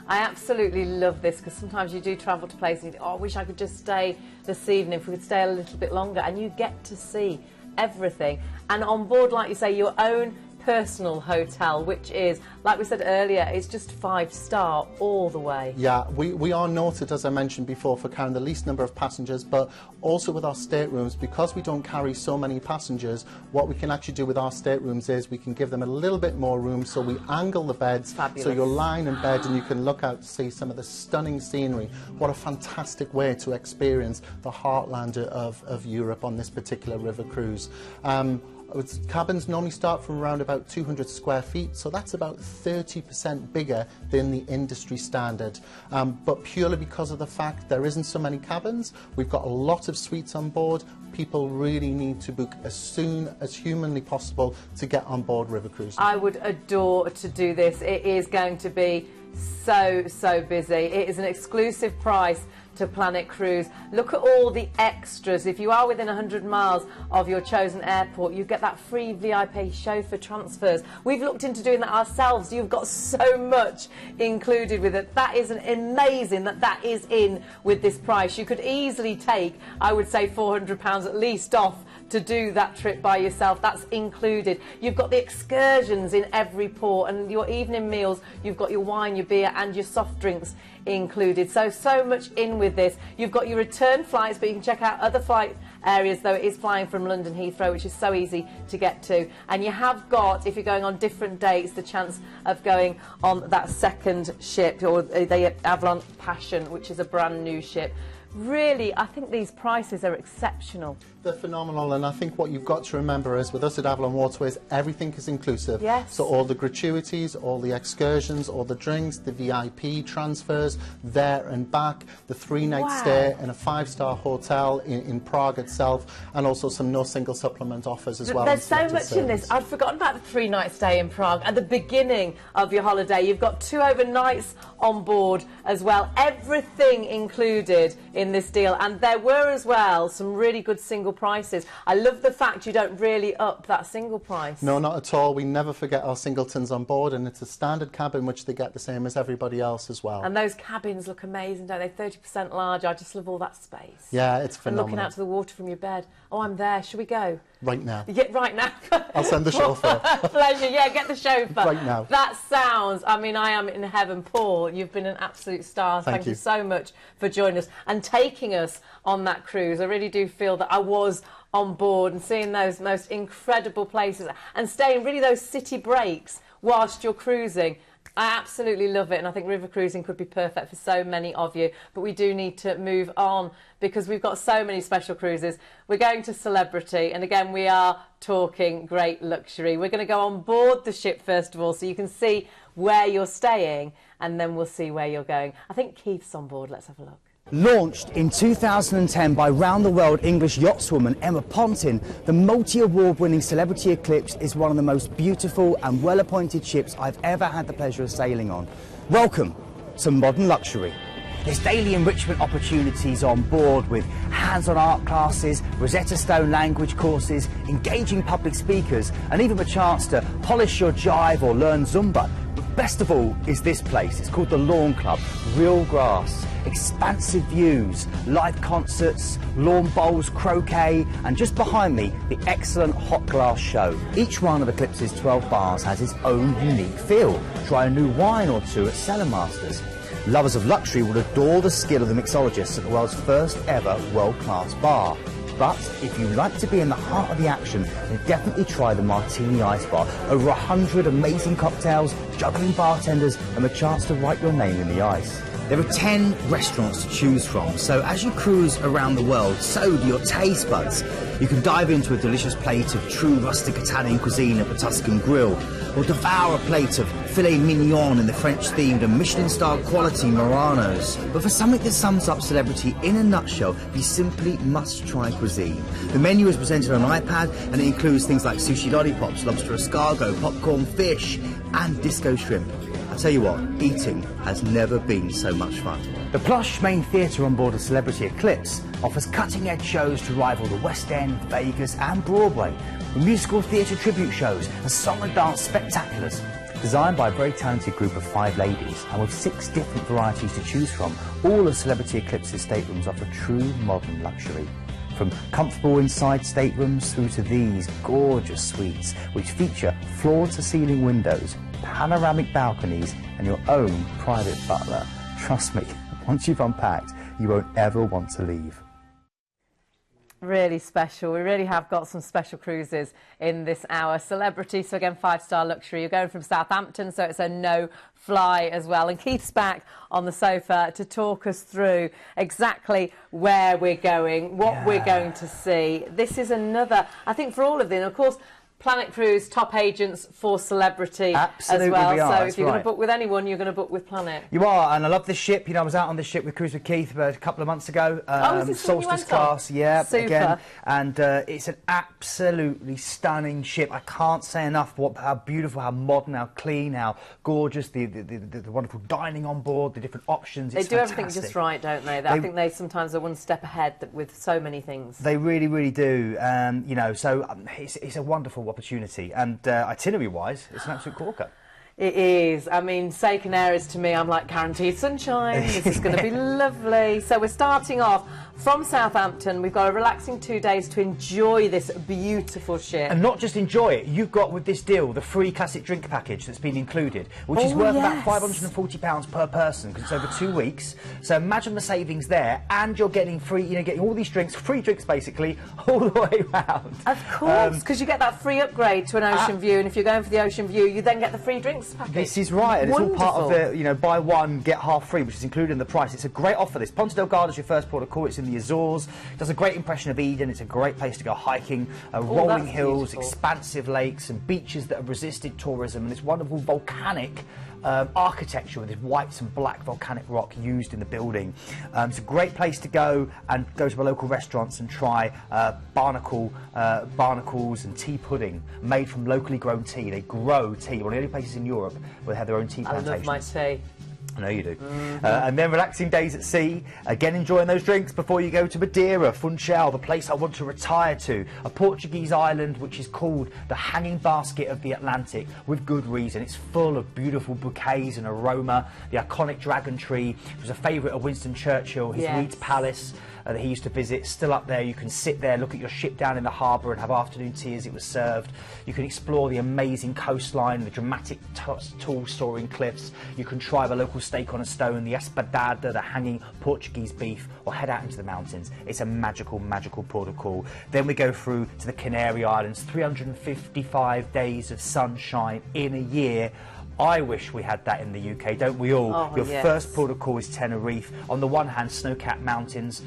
I absolutely love this, because sometimes you do travel to places and you think, oh, I wish I could just stay this evening, if we could stay a little bit longer, and you get to see everything. And on board, like you say, your own personal hotel, which is, like we said earlier, it's just 5-star all the way. Yeah, we are noted, as I mentioned before, for carrying the least number of passengers, but also with our staterooms, because we don't carry so many passengers, what we can actually do with our staterooms is we can give them a little bit more room, so we angle the beds. Fabulous. So you're lying in bed and you can look out to see some of the stunning scenery. What a fantastic way to experience the heartland of Europe on this particular river cruise. Cabins normally start from around about 200 square feet, so that's about 30% bigger than the industry standard. But purely because of the fact there isn't so many cabins, we've got a lot of suites on board. People really need to book as soon as humanly possible to get on board river cruise. I would adore to do this. It is going to be so busy. It is an exclusive price to Planet Cruise. Look at all the extras. If you are within 100 miles of your chosen airport, you get that free VIP chauffeur transfers. We've looked into doing that ourselves. You've got so much included with it. That is amazing that is in with this price. You could easily take, I would say, £400 at least off to do that trip by yourself. That's included. You've got the excursions in every port, and your evening meals, you've got your wine, your beer and your soft drinks included. So much in with this. You've got your return flights, but you can check out other flight areas, though it is flying from London Heathrow, which is so easy to get to. And you have got, if you're going on different dates, the chance of going on that second ship, or the Avalon Passion, which is a brand new ship. Really, I think these prices are exceptional. They're phenomenal, and I think what you've got to remember is with us at Avalon Waterways, everything is inclusive. Yes. So all the gratuities, all the excursions, all the drinks, the VIP transfers, there and back, the 3-night stay in a 5-star hotel in Prague itself, and also some no single supplement offers as well. There's so much in this. I'd forgotten about the 3-night stay in Prague at the beginning of your holiday. You've got 2 overnights on board as well. Everything included in this deal, and there were as well some really good single prices. I love the fact you don't really up that single price. No, not at all. We never forget our singletons on board, and it's a standard cabin which they get the same as everybody else as well. And those cabins look amazing, don't they? 30% larger. I just love all that space. Yeah, it's phenomenal. And looking out to the water from your bed. Oh, I'm there. Shall we go? Right now. Yeah, right now. I'll send the chauffeur. Pleasure. Yeah, get the chauffeur. Right now. That sounds, I mean, I am in heaven. Paul, you've been an absolute star. Thank you so much for joining us and taking us on that cruise. I really do feel that I was on board and seeing those most incredible places and staying really those city breaks whilst you're cruising. I absolutely love it, and I think river cruising could be perfect for so many of you, but we do need to move on because we've got so many special cruises. We're going to Celebrity, and again we are talking great luxury. We're going to go on board the ship first of all so you can see where you're staying, and then we'll see where you're going. I think Keith's on board. Let's have a look. Launched in 2010 by round-the-world English yachtswoman Emma Pontin, the multi-award-winning Celebrity Eclipse is one of the most beautiful and well-appointed ships I've ever had the pleasure of sailing on. Welcome to modern luxury. There's daily enrichment opportunities on board with hands-on art classes, Rosetta Stone language courses, engaging public speakers, and even a chance to polish your jive or learn Zumba. But best of all is this place. It's called the Lawn Club. Real grass, expansive views, live concerts, lawn bowls, croquet, and just behind me, the excellent hot glass show. Each one of Eclipse's 12 bars has its own unique feel. Try a new wine or two at Cellar Masters. Lovers of luxury will adore the skill of the mixologists at the world's first ever world-class bar. But if you like to be in the heart of the action, then definitely try the Martini Ice Bar. Over 100 amazing cocktails, juggling bartenders, and the chance to write your name in the ice. There are 10 restaurants to choose from, so as you cruise around the world, so do your taste buds. You can dive into a delicious plate of true rustic Italian cuisine at the Tuscan Grill, or devour a plate of filet mignon in the French-themed and Michelin-star quality Muranos. But for something that sums up Celebrity in a nutshell, you simply must try cuisine. The menu is presented on an iPad, and it includes things like sushi lollipops, lobster escargot, popcorn fish, and disco shrimp. I tell you what, eating has never been so much fun. The plush main theatre on board the Celebrity Eclipse offers cutting-edge shows to rival the West End, Vegas and Broadway, with musical theatre tribute shows and song and dance spectaculars. Designed by a very talented group of 5 ladies, and with 6 different varieties to choose from, all of Celebrity Eclipse's staterooms offer true modern luxury. from comfortable inside staterooms through to these gorgeous suites, which feature floor-to-ceiling windows, panoramic balconies, and your own private butler. Trust me, once you've unpacked, you won't ever want to leave. Really special. We really have got some special cruises in this hour. Celebrity, so again, 5-star luxury. You're going from Southampton, so it's a no-fly as well. And Keith's back on the sofa to talk us through exactly where we're going, what we're going to see. This is another, I think, for all of them, of course, Planet Cruise, top agents for celebrity Absolutely as well. We are. So if you're going to book with anyone, you're going to book with Planet. You are, and I love this ship. You know, I was out on this ship with Cruise with Keith a couple of months ago. Is this Solstice class, yeah, Super. again. And it's an absolutely stunning ship. I can't say enough how beautiful, how modern, how clean, how gorgeous, the wonderful dining on board, the different options. They do everything just right, don't they? I think they sometimes are one step ahead with so many things. They really, really do. You know, so it's a wonderful opportunity, and itinerary-wise, it's an absolute corker. It is. I mean, say Canaries to me, I'm like guaranteed sunshine. This is going to be lovely. So we're starting off from Southampton. We've got a relaxing 2 days to enjoy this beautiful ship. And not just enjoy it, you've got with this deal the free classic drink package that's been included, which is worth about £540 per person because it's over 2 weeks. So imagine the savings there, and you're getting free, you know, getting all these drinks, free drinks basically, all the way round. Of course, because you get that free upgrade to an ocean view, and if you're going for the ocean view, you then get the free drinks package. This is right, and it's all part of the, you know, buy one, get half free, which is included in the price. It's a great offer, this. Ponta Delgado is your first port of call. It's in the Azores. It does a great impression of Eden. It's a great place to go hiking. Rolling hills, beautiful. Expansive lakes, and beaches that have resisted tourism, and this wonderful volcanic architecture with this white and black volcanic rock used in the building. It's a great place to go and go to the local restaurants and try barnacles and tea pudding made from locally grown tea. They grow tea. One of the only places in Europe where they have their own tea plantations. I love my tea. I know you do. And then relaxing days at sea, again enjoying those drinks before you go to Madeira, Funchal, the place I want to retire to, a Portuguese island which is called the Hanging Basket of the Atlantic, with good reason. It's full of beautiful bouquets and aroma. The iconic dragon tree was a favourite of Winston Churchill, his Leeds Palace that he used to visit, still up there. You can sit there, look at your ship down in the harbour and have afternoon tea as it was served. You can explore the amazing coastline, the dramatic tall soaring cliffs. You can try the local steak on a stone, the espadada, the hanging Portuguese beef, or head out into the mountains. It's a magical, magical port of call. Then we go through to the Canary Islands, 355 days of sunshine in a year. I wish we had that in the UK, don't we all? Your first port of call is Tenerife. On the one hand, snow-capped mountains,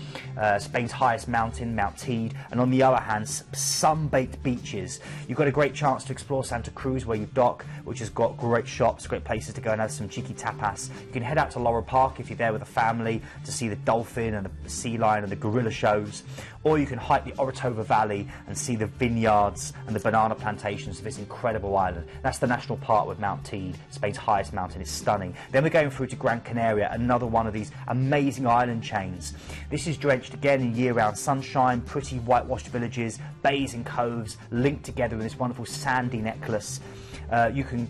Spain's highest mountain, Mount Teide, and on the other hand, sun-baked beaches. You've got a great chance to explore Santa Cruz, where you dock, which has got great shops, great places to go and have some cheeky tapas. You can head out to Laurel Park if you're there with a family to see the dolphin and the sea lion and the gorilla shows. Or you can hike the Orotava Valley and see the vineyards and the banana plantations of this incredible island. That's the national park with Mount Teide, Spain's highest mountain. It's stunning. Then we're going through to Gran Canaria, another one of these amazing island chains. This is drenched again in year-round sunshine, pretty whitewashed villages, bays and coves linked together in this wonderful sandy necklace. You can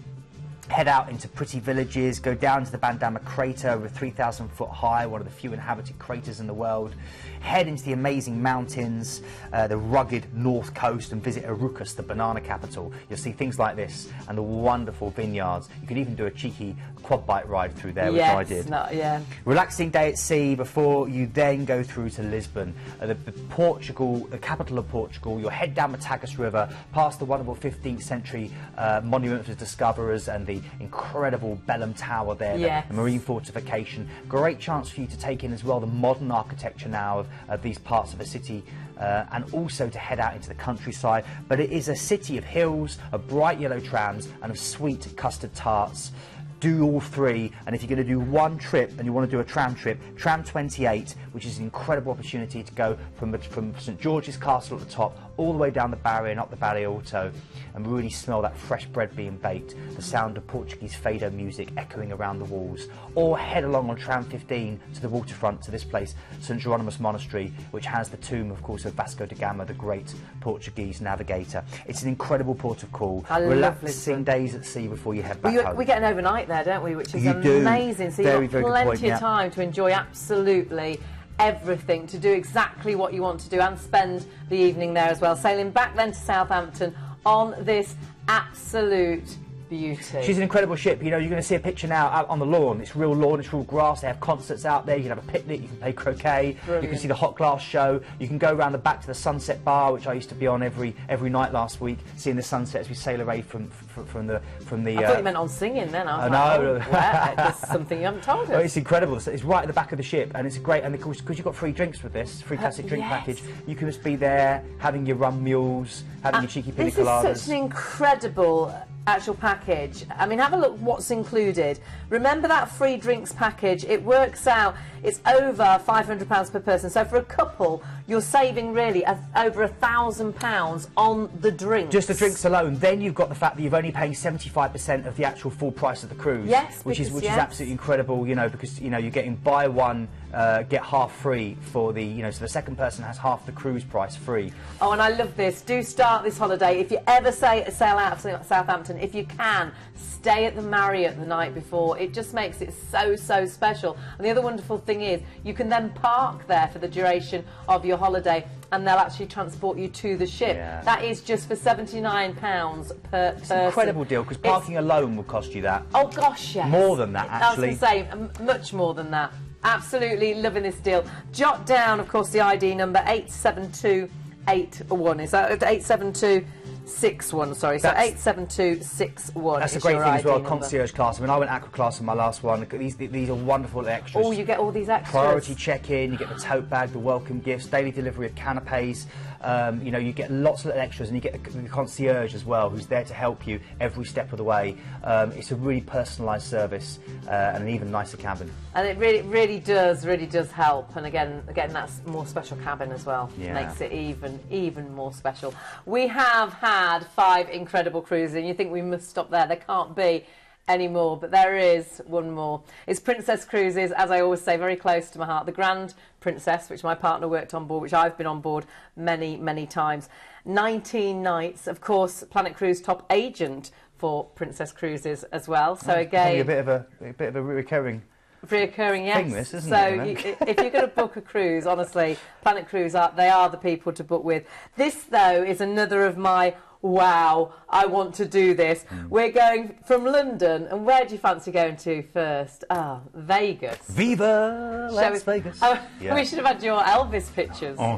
head out into pretty villages, go down to the Bandama crater, over 3,000 foot high, one of the few inhabited craters in the world. Head into the amazing mountains, the rugged north coast, and visit Arucas, the banana capital. You'll see things like this and the wonderful vineyards. You can even do a cheeky quad bike ride through there, which I did. Relaxing day at sea before you then go through to Lisbon, the capital of Portugal. You'll head down the Tagus River, past the wonderful 15th century monument to the discoverers and the incredible Bellum Tower there, the marine fortification. Great chance for you to take in as well the modern architecture now of these parts of the city, and also to head out into the countryside. But it is a city of hills, of bright yellow trams, and of sweet custard tarts. Do all three, and if you're going to do one trip and you want to do a tram trip, Tram 28, which is an incredible opportunity to go from St George's Castle at the top all the way down the Barrier and up the Barrier Alto, and really smell that fresh bread being baked, the sound of Portuguese fado music echoing around the walls. Or head along on Tram 15 to the waterfront to this place, St Geronimus Monastery, which has the tomb, of course, of Vasco da Gama, the great Portuguese navigator. It's an incredible port of call. Relaxing days at sea before you head back home. We get an overnight there, don't we, which is amazing. So you've got plenty of time to enjoy absolutely everything to do exactly what you want to do and spend the evening there as well. Sailing back then to Southampton on this absolute beauty. She's an incredible ship. You know, you're going to see a picture now out on the lawn. It's real lawn, it's real grass. They have concerts out there. You can have a picnic, you can play croquet. Brilliant. You can see the hot glass show. You can go around the back to the Sunset Bar, which I used to be on every night last week, seeing the sunset as we sail away from the. I thought you meant on singing then. I was no. There's something you haven't told us. Oh, it's incredible. It's right at the back of the ship, and it's great. And of course, because you've got free drinks with this, free classic drink package, you can just be there having your rum mules, having your cheeky pina coladas. This is such an incredible actual package. I mean, have a look what's included. Remember that free drinks package, it works out, it's over £500 per person. So for a couple, you're saving really over £1,000 on the drinks. Just the drinks alone. Then you've got the fact that you're only paying 75% of the actual full price of the cruise. Yes, which is absolutely incredible, you know, because, you know, you're getting buy one, get half free for the, you know, so the second person has half the cruise price free. Oh, and I love this. Do start this holiday. If you ever sail out of Southampton, if you can, stay at the Marriott the night before. It just makes it so, so special. And the other wonderful thing is you can then park there for the duration of your holiday and they'll actually transport you to the ship. Yeah. That is just for £79 per person. It's an incredible deal, because parking alone will cost you that. Oh gosh, yes. More than that, actually. I was going to say, much more than that. Absolutely loving this deal. Jot down, of course, the ID number 87281. Is that 87261? Sorry, so 87261. That's a great thing as well, concierge class. I mean, I went aqua class in my last one. These are wonderful extras. Oh, you get all these extras. Priority check-in, you get the tote bag, the welcome gifts, daily delivery of canapes. You know, you get lots of little extras, and you get the concierge as well, who's there to help you every step of the way. It's a really personalised service and an even nicer cabin. And it really does help. And again, that's more special cabin as well. Yeah. Makes it even more special. We have had 5 incredible cruises, and you think we must stop there. There can't be anymore, but there is one more. It's Princess Cruises, as I always say, very close to my heart. The Grand Princess, which my partner worked on board, which I've been on board many times. 19 nights, of course. Planet Cruise top agent for Princess Cruises as well. So again, a bit of a recurring yes. thing, this, isn't it? If you're going to book a cruise, honestly, Planet Cruise they are the people to book with. This, though, is another of my wow, I want to do this. We're going from London, and where do you fancy going to first? Vegas. Viva Las Vegas. We should have had your Elvis pictures. Oh,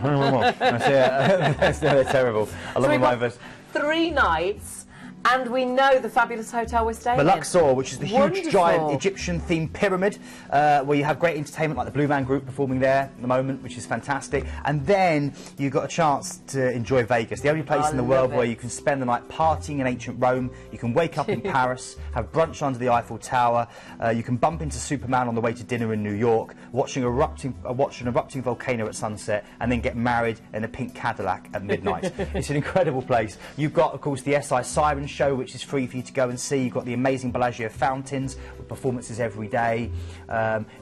they're terrible. I love my Elvis. 3 nights. And we know the fabulous hotel we're staying in. The Luxor, which is the huge, giant Egyptian-themed pyramid, where you have great entertainment like the Blue Man Group performing there at the moment, which is fantastic. And then you've got a chance to enjoy Vegas, the only place in the world where you can spend the night partying in ancient Rome. You can wake up in Paris, have brunch under the Eiffel Tower. You can bump into Superman on the way to dinner in New York, watch an erupting volcano at sunset, and then get married in a pink Cadillac at midnight. It's an incredible place. You've got, of course, the SI Siren Show, which is free for you to go and see. You've got the amazing Bellagio fountains with performances every day.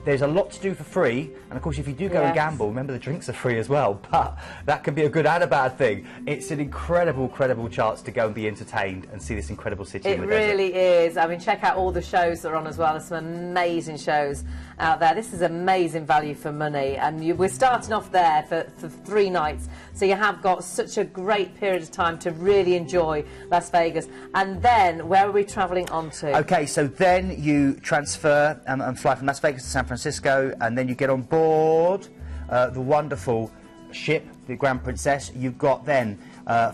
There's a lot to do for free, and of course, if you do go and gamble, remember the drinks are free as well, but that can be a good and a bad thing. It's an incredible chance to go and be entertained and see this incredible city in the desert. It really is. I mean, check out all the shows that are on as well. There's some amazing shows out there. This is amazing value for money, and we're starting off there for 3 nights, so you have got such a great period of time to really enjoy Las Vegas. And then, where are we travelling on to? Okay, so then you transfer and fly from Las Vegas to San Francisco, and then you get on board the wonderful ship, the Grand Princess. You've got then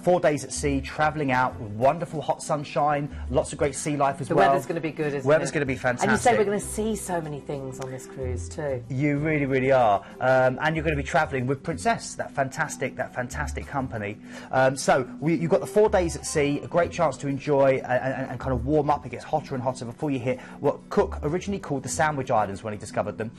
4 days at sea, travelling out with wonderful hot sunshine, lots of great sea life as well. The weather's going to be good, isn't it? The weather's going to be fantastic. And you say we're going to see so many things on this cruise too. You really are. And you're going to be travelling with Princess, that fantastic company. So you've got the 4 days at sea, a great chance to enjoy and kind of warm up. It gets hotter and hotter before you hit what Cook originally called the Sandwich Islands when he discovered them.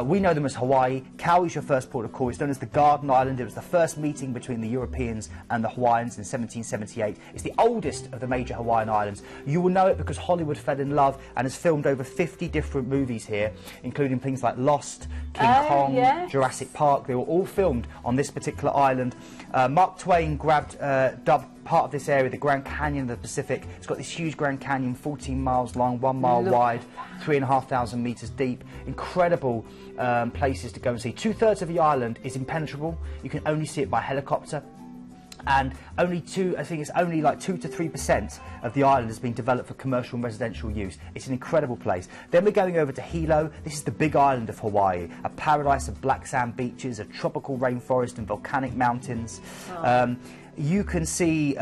We know them as Hawaii. Kauai's your first port of call. It's known as the Garden Island. It was the first meeting between the Europeans and the Hawaiians in 1778. It's the oldest of the major Hawaiian islands. You will know it because Hollywood fell in love and has filmed over 50 different movies here, including things like Lost, King Kong, yes. Jurassic Park. They were all filmed on this particular island. Mark Twain dubbed part of this area the Grand Canyon of the Pacific. It's got this huge Grand Canyon, 14 miles long, 1 mile wide, 3,500 metres deep. Incredible places to go and see. 2/3 of the island is impenetrable. You can only see it by helicopter. And I think it's only like 2 to 3% of the island has been developed for commercial and residential use. It's an incredible place. Then we're going over to Hilo. This is the big island of Hawaii, a paradise of black sand beaches, a tropical rainforest and volcanic mountains. You can see 2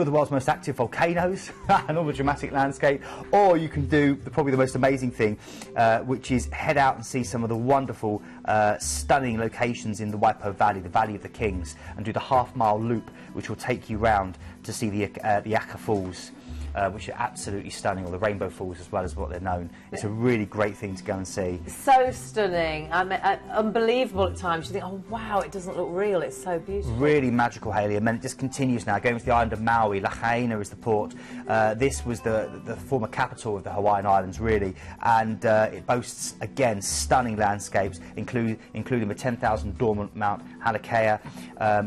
of the world's most active volcanoes and all the dramatic landscape, or you can do probably the most amazing thing, which is head out and see some of the wonderful, stunning locations in the Waipo Valley, the Valley of the Kings, and do the half-mile loop, which will take you round to see the Aka Falls. Which are absolutely stunning, or the Rainbow Falls as well as what they're known. It's a really great thing to go and see. So stunning. I mean, unbelievable at times. You think, oh wow, it doesn't look real. It's so beautiful. Really magical, Hayley. And then it just continues now. Going to the island of Maui, Lahaina is the port. This was the former capital of the Hawaiian Islands, really. And it boasts, again, stunning landscapes, including the 10,000 dormant Mount Halakea.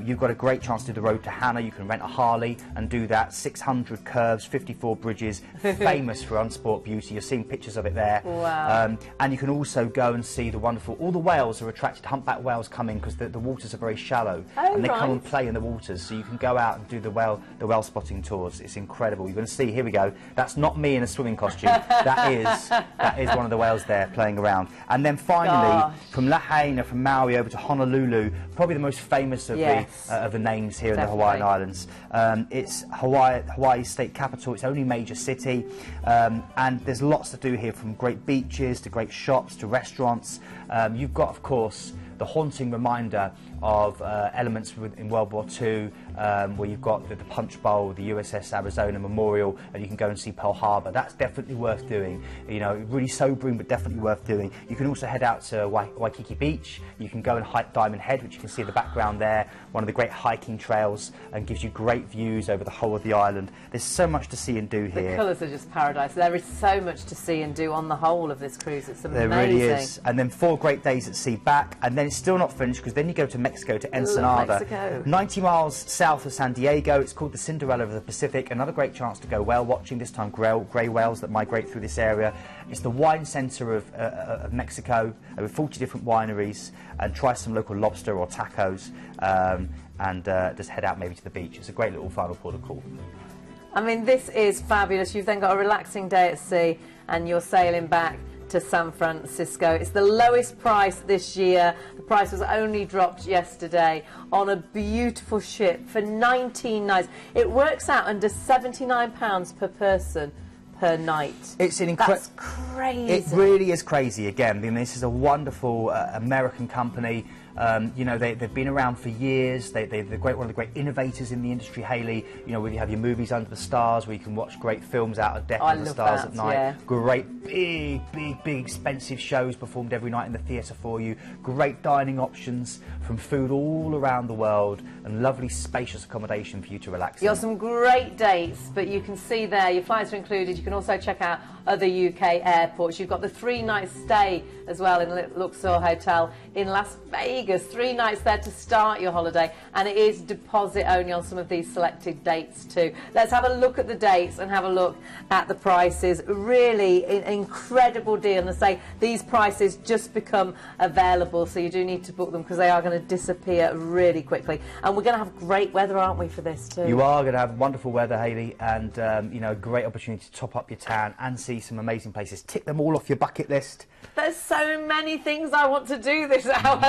You've got a great chance to do the road to Hana. You can rent a Harley and do that. 600 curves, 54 bridges, famous for unsport beauty. You're seeing pictures of it there. Wow. And you can also go and see the wonderful, all the whales are attracted, humpback whales come in because the waters are very shallow, and they come and play in the waters, so you can go out and do the whale spotting tours. It's incredible. You're going to see, here we go, that's not me in a swimming costume, that is one of the whales there playing around. And then finally, from Lahaina, from Maui over to Honolulu, probably the most famous of the names here in the Hawaiian Islands. It's Hawaii's state capital. It's only major city, and there's lots to do here, from great beaches to great shops to restaurants. You've got, of course, the haunting reminder of elements in World War II, where you've got the Punch Bowl, the USS Arizona Memorial, and you can go and see Pearl Harbor. That's definitely worth doing. You know, really sobering, but definitely worth doing. You can also head out to Waikiki Beach. You can go and hike Diamond Head, which you can see in the background there, one of the great hiking trails, and gives you great views over the whole of the island. There's so much to see and do here. The colours are just paradise. There is so much to see and do on the whole of this cruise. It's amazing. There really is. And then 4 great days at sea back, and then it's still not finished, because then you go to Mexico, to Ensenada. 90 miles south of San Diego. It's called the Cinderella of the Pacific. Another great chance to go whale watching, this time grey whales that migrate through this area. It's the wine centre of Mexico, with 40 different wineries, and try some local lobster or tacos, and just head out maybe to the beach. It's a great little final port of call. I mean, this is fabulous. You've then got a relaxing day at sea, and you're sailing back to San Francisco. It's the lowest price this year. The price was only dropped yesterday on a beautiful ship for 19 nights. It works out under £79 per person per night. It's an That's crazy. It really is crazy. Again, I mean, this is a wonderful American company. You know, they've been around for years. They're one of the great innovators in the industry, Hayley. You know, where you have your movies Under the Stars, where you can watch great films out of Death Under the Stars at night. Yeah. Great, big, expensive shows performed every night in the theatre for you. Great dining options from food all around the world, and lovely, spacious accommodation for you to relax in. You've got some great dates, but you can see there, your flights are included. You can also check out other UK airports. You've got the 3-night stay as well in Luxor Hotel in Las Vegas. 3 nights there to start your holiday, and it is deposit only on some of these selected dates too. Let's have a look at the dates and have a look at the prices. Really an incredible deal, and I say these prices just become available, so you do need to book them, because they are going to disappear really quickly. And we're going to have great weather, aren't we, for this too? You are going to have wonderful weather, Hayley, and you know, a great opportunity to top up your tan and see some amazing places. Tick them all off your bucket list. There's so many things I want to do this hour.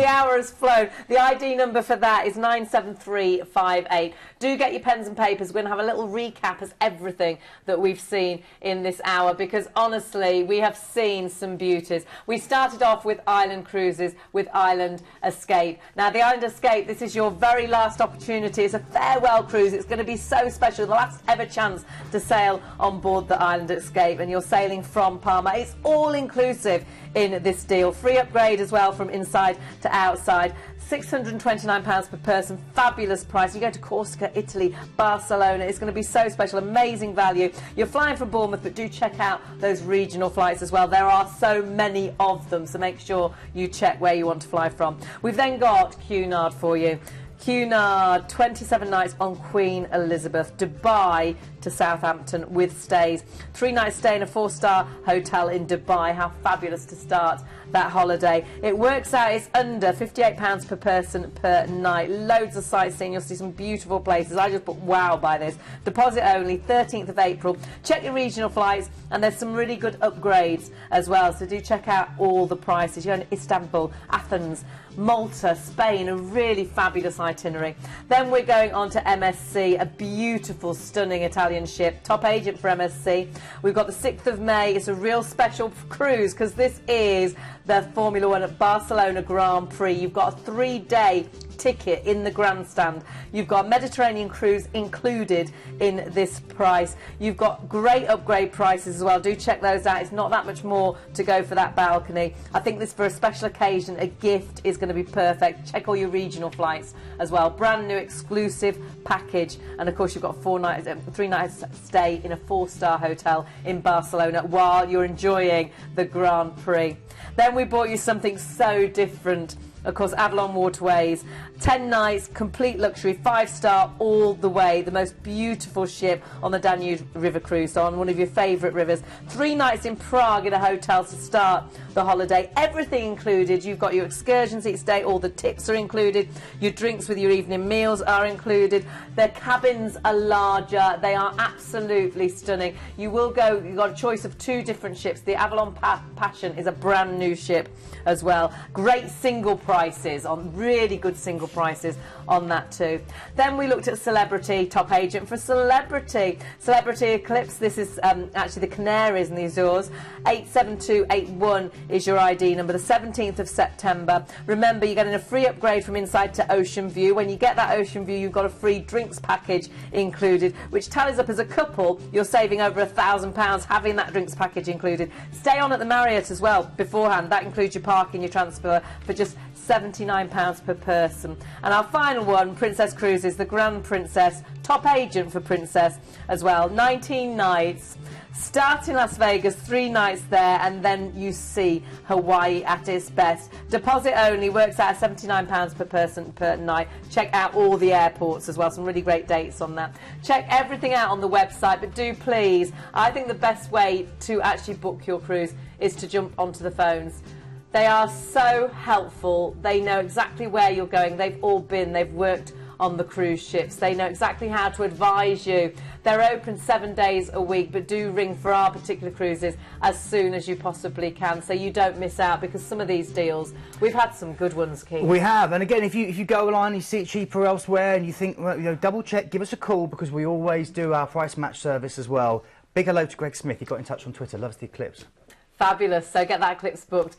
The hour has flown. The ID number for that is 97358. Do get your pens and papers. We're going to have a little recap of everything that we've seen in this hour, because honestly, we have seen some beauties. We started off with Island Cruises, with Island Escape. Now, the Island Escape, this is your very last opportunity. It's a farewell cruise. It's going to be so special. The last ever chance to sail on board the Island Escape. Cape and you're sailing from Palma. It's all inclusive in this deal. Free upgrade as well from inside to outside. £629 per person, fabulous price. You go to Corsica, Italy, Barcelona. It's going to be so special, amazing value. You're flying from Bournemouth, but do check out those regional flights as well. There are so many of them, so make sure you check where you want to fly from. We've then got Cunard for you. Cunard, 27 nights on Queen Elizabeth, Dubai to Southampton with stays. 3 nights stay in a 4-star hotel in Dubai. How fabulous to start that holiday. It works out, it's under £58 per person per night. Loads of sightseeing, you'll see some beautiful places. I just put wow by this. Deposit only, 13th of April. Check your regional flights, and there's some really good upgrades as well, so do check out all the prices. You're in Istanbul, Athens, Malta, Spain, a really fabulous itinerary. Then we're going on to MSC, a beautiful, stunning Italian ship, top agent for MSC. We've got the 6th of May. It's a real special cruise because this is the Formula One at Barcelona Grand Prix. You've got a 3-day ticket in the grandstand. You've got a Mediterranean cruise included in this price. You've got great upgrade prices as well. Do check those out. It's not that much more to go for that balcony. I think this, for a special occasion, a gift, is going to be perfect. Check all your regional flights as well. Brand new exclusive package, and of course you've got 3 nights stay in a 4-star hotel in Barcelona while you're enjoying the Grand Prix. Then we brought you something so different. Of course, Avalon Waterways, 10 nights, complete luxury, 5-star all the way. The most beautiful ship on the Danube River cruise, so on one of your favourite rivers. 3 nights in Prague in a hotel to start the holiday. Everything included. You've got your excursions each day, all the tips are included. Your drinks with your evening meals are included. Their cabins are larger. They are absolutely stunning. You've got a choice of 2 different ships. The Avalon Passion is a brand new ship as well. Great single prices, on really good single prices on that too. Then we looked at Celebrity, top agent for Celebrity Eclipse. This is actually the Canaries and the Azores. 87281 is your ID number. The 17th of September. Remember, you're getting a free upgrade from inside to Ocean View. When you get that Ocean View, you've got a free drinks package included, which tallies up as a couple. You're saving over £1,000 having that drinks package included. Stay on at the Marriott as well beforehand. That includes your parking, your transfer, for just £79 per person. And our final one, Princess Cruises, the Grand Princess, top agent for Princess as well. 19 nights, start in Las Vegas, 3 nights there, and then you see Hawaii at its best. Deposit only, works out at £79 per person per night. Check out all the airports as well, some really great dates on that. Check everything out on the website, but do please, I think the best way to actually book your cruise is to jump onto the phones. They are so helpful. They know exactly where you're going. They've all been. They've worked on the cruise ships. They know exactly how to advise you. They're open 7 days a week, but do ring for our particular cruises as soon as you possibly can, so you don't miss out, because some of these deals, we've had some good ones, Keith. We have, and again, if you go online and you see it cheaper elsewhere and you think, well, you know, double check, give us a call, because we always do our price match service as well. Big hello to Greg Smith. He got in touch on Twitter. Loves the Eclipse. Fabulous. So get that Eclipse booked